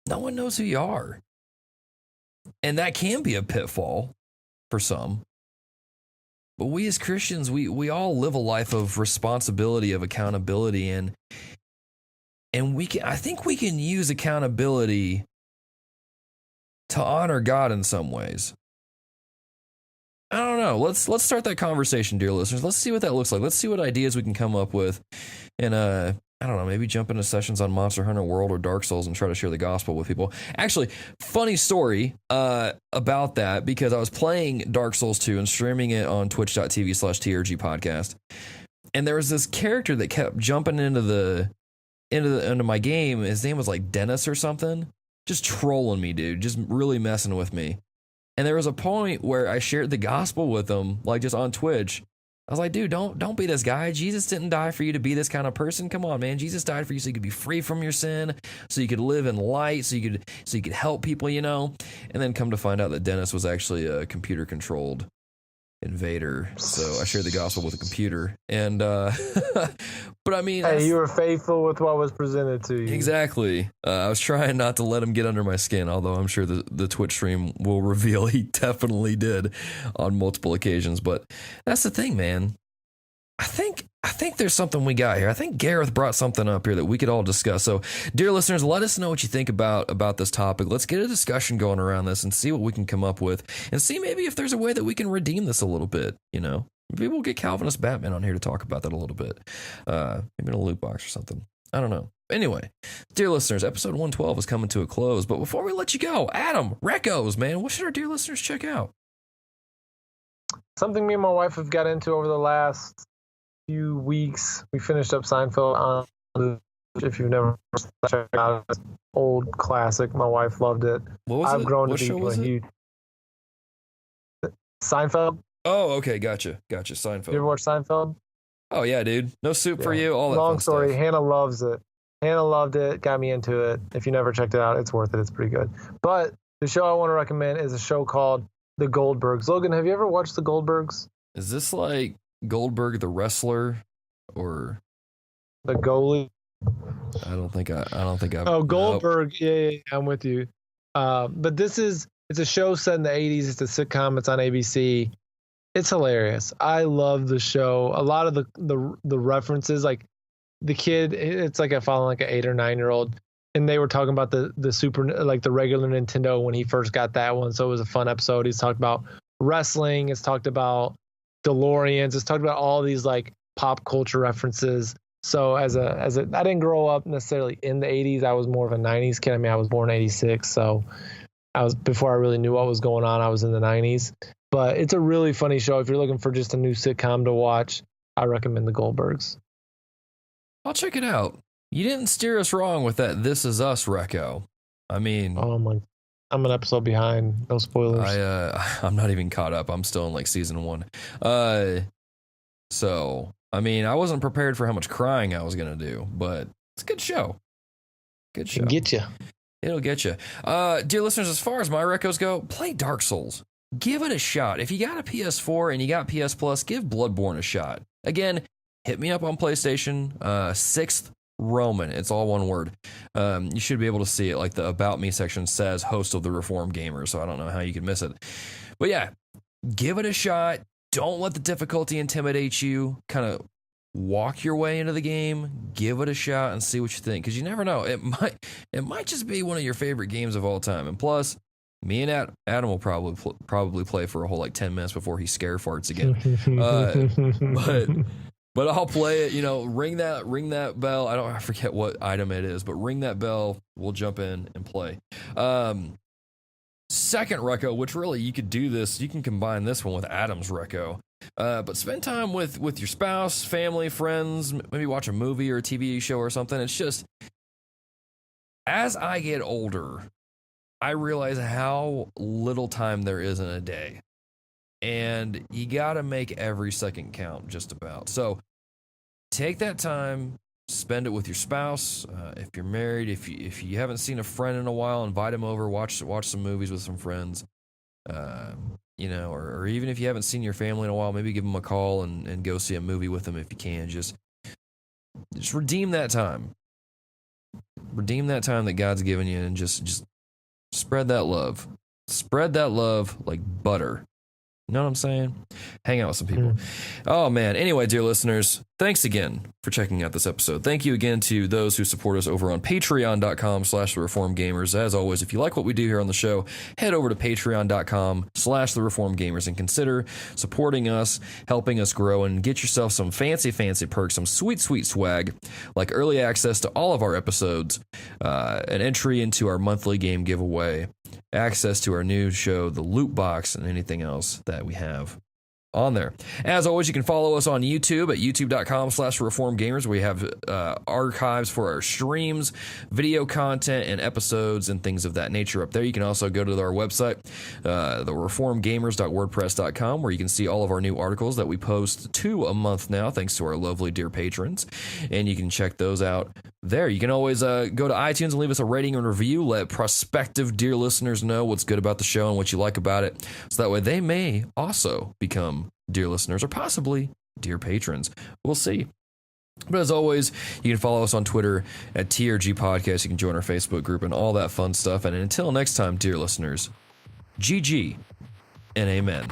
no one knows who you are. And that can be a pitfall for some. But we as Christians, we all live a life of responsibility, of accountability, and I think we can use accountability to honor God in some ways. I don't know. Let's start that conversation, dear listeners. Let's see what that looks like. Let's see what ideas we can come up with, and I don't know, maybe jump into sessions on Monster Hunter World or Dark Souls and try to share the gospel with people. Actually, funny story about that, because I was playing Dark Souls 2 and streaming it on twitch.tv/TRG podcast, and there was this character that kept jumping into my game. His name was like Dennis or something, just trolling me, dude, just really messing with me. And there was a point where I shared the gospel with him, like just on Twitch. I was like, dude, don't be this guy. Jesus didn't die for you to be this kind of person. Come on, man. Jesus died for you so you could be free from your sin, so you could live in light, so you could help people, you know? And then come to find out that Dennis was actually a computer-controlled invader. So I shared the gospel with a computer. And but I mean, hey, you were faithful with what was presented to you. Exactly. I was trying not to let him get under my skin, although I'm sure the Twitch stream will reveal he definitely did on multiple occasions. But that's the thing, man. I think there's something we got here. I think Gareth brought something up here that we could all discuss. So, dear listeners, let us know what you think about this topic. Let's get a discussion going around this and see what we can come up with, and see maybe if there's a way that we can redeem this a little bit. You know, maybe we'll get Calvinist Batman on here to talk about that a little bit. Maybe in a loot box or something. I don't know. Anyway, dear listeners, episode 112 is coming to a close. But before we let you go, Adam, Recos, man, what should our dear listeners check out? Something me and my wife have got into over the last few weeks. We finished up Seinfeld on, if you've never checked it out, it's an old classic. My wife loved it. What was I've it? grown What to show be was a it? huge Seinfeld. Oh, okay, gotcha. Seinfeld. You ever watch Seinfeld? Oh yeah, dude. No soup for you. All that Long fun story. stuff. Hannah loves it. Hannah loved it. Got me into it. If you never checked it out, it's worth it. It's pretty good. But the show I want to recommend is a show called The Goldbergs. Logan, have you ever watched The Goldbergs? Is this like Goldberg the wrestler, or The goalie? I don't think I've. Oh, Goldberg. Nope. Yeah, I'm with you. But it's a show set in the 80s. It's a sitcom. It's on ABC. It's hilarious. I love the show. A lot of the references, like the kid, it's like I follow like an 8 or 9 year old, and they were talking about the super, like the regular Nintendo when he first got that one. So it was a fun episode. He's talked about wrestling. It's talked about DeLoreans. It's talked about all these like pop culture references. So I didn't grow up necessarily in the 80s. I was more of a 90s kid. I mean, I was born in 86. So before I really knew what was going on, I was in the 90s. But it's a really funny show. If you're looking for just a new sitcom to watch, I recommend The Goldbergs. I'll check it out. You didn't steer us wrong with that This Is Us Reco. I mean, I'm an episode behind. No spoilers. I'm not even caught up. I'm still in like season 1. So I mean, I wasn't prepared for how much crying I was gonna do, but it's a good show. Good show. It'll get you. Dear listeners, as far as my recos go, play Dark Souls. Give it a shot. If you got a PS4 and you got PS Plus, give Bloodborne a shot. Again, hit me up on PlayStation. 6th Roman. It's all one word. You should be able to see it. Like the About Me section says, host of the Reformed Gamer. So I don't know how you could miss it. But yeah, give it a shot. Don't let the difficulty intimidate you. Kind of walk your way into the game. Give it a shot and see what you think. Because you never know. It might just be one of your favorite games of all time. And plus, me and Adam will probably play for a whole like 10 minutes before he scare farts again. But I'll play it. You know, ring that bell. I forget what item it is, but ring that bell. We'll jump in and play. Second reco, which really you could do this. You can combine this one with Adam's reco. But spend time with your spouse, family, friends. Maybe watch a movie or a TV show or something. It's just, as I get older, I realize how little time there is in a day. And you got to make every second count, just about. So take that time, spend it with your spouse. If you're married, if you haven't seen a friend in a while, invite them over, watch some movies with some friends. Or even if you haven't seen your family in a while, maybe give them a call and go see a movie with them if you can. Just redeem that time. Redeem that time that God's given you, and just spread that love. Spread that love like butter. You know what I'm saying? Hang out with some people. Oh, man. Anyway, dear listeners, thanks again for checking out this episode. Thank you again to those who support us over on patreon.com/thereformedgamers. As always, if you like what we do here on the show, head over to patreon.com/thereformedgamers and consider supporting us, helping us grow, and get yourself some fancy perks, some sweet swag, like early access to all of our episodes, an entry into our monthly game giveaway, access to our new show, The Loot Box, and anything else that we have on there. As always, you can follow us on YouTube at youtube.com/reformgamers. We have archives for our streams, video content, and episodes and things of that nature up there. You can also go to our website, thereformedgamers.wordpress.com, where you can see all of our new articles that we post 2 a month now, thanks to our lovely dear patrons. And you can check those out there. You can always go to iTunes and leave us a rating and review. Let prospective dear listeners know what's good about the show and what you like about it, so that way they may also become dear listeners or possibly dear patrons. We'll see. But as always, you can follow us on Twitter at TRG Podcast. You can join our Facebook group and all that fun stuff. And until next time, dear listeners, GG and amen.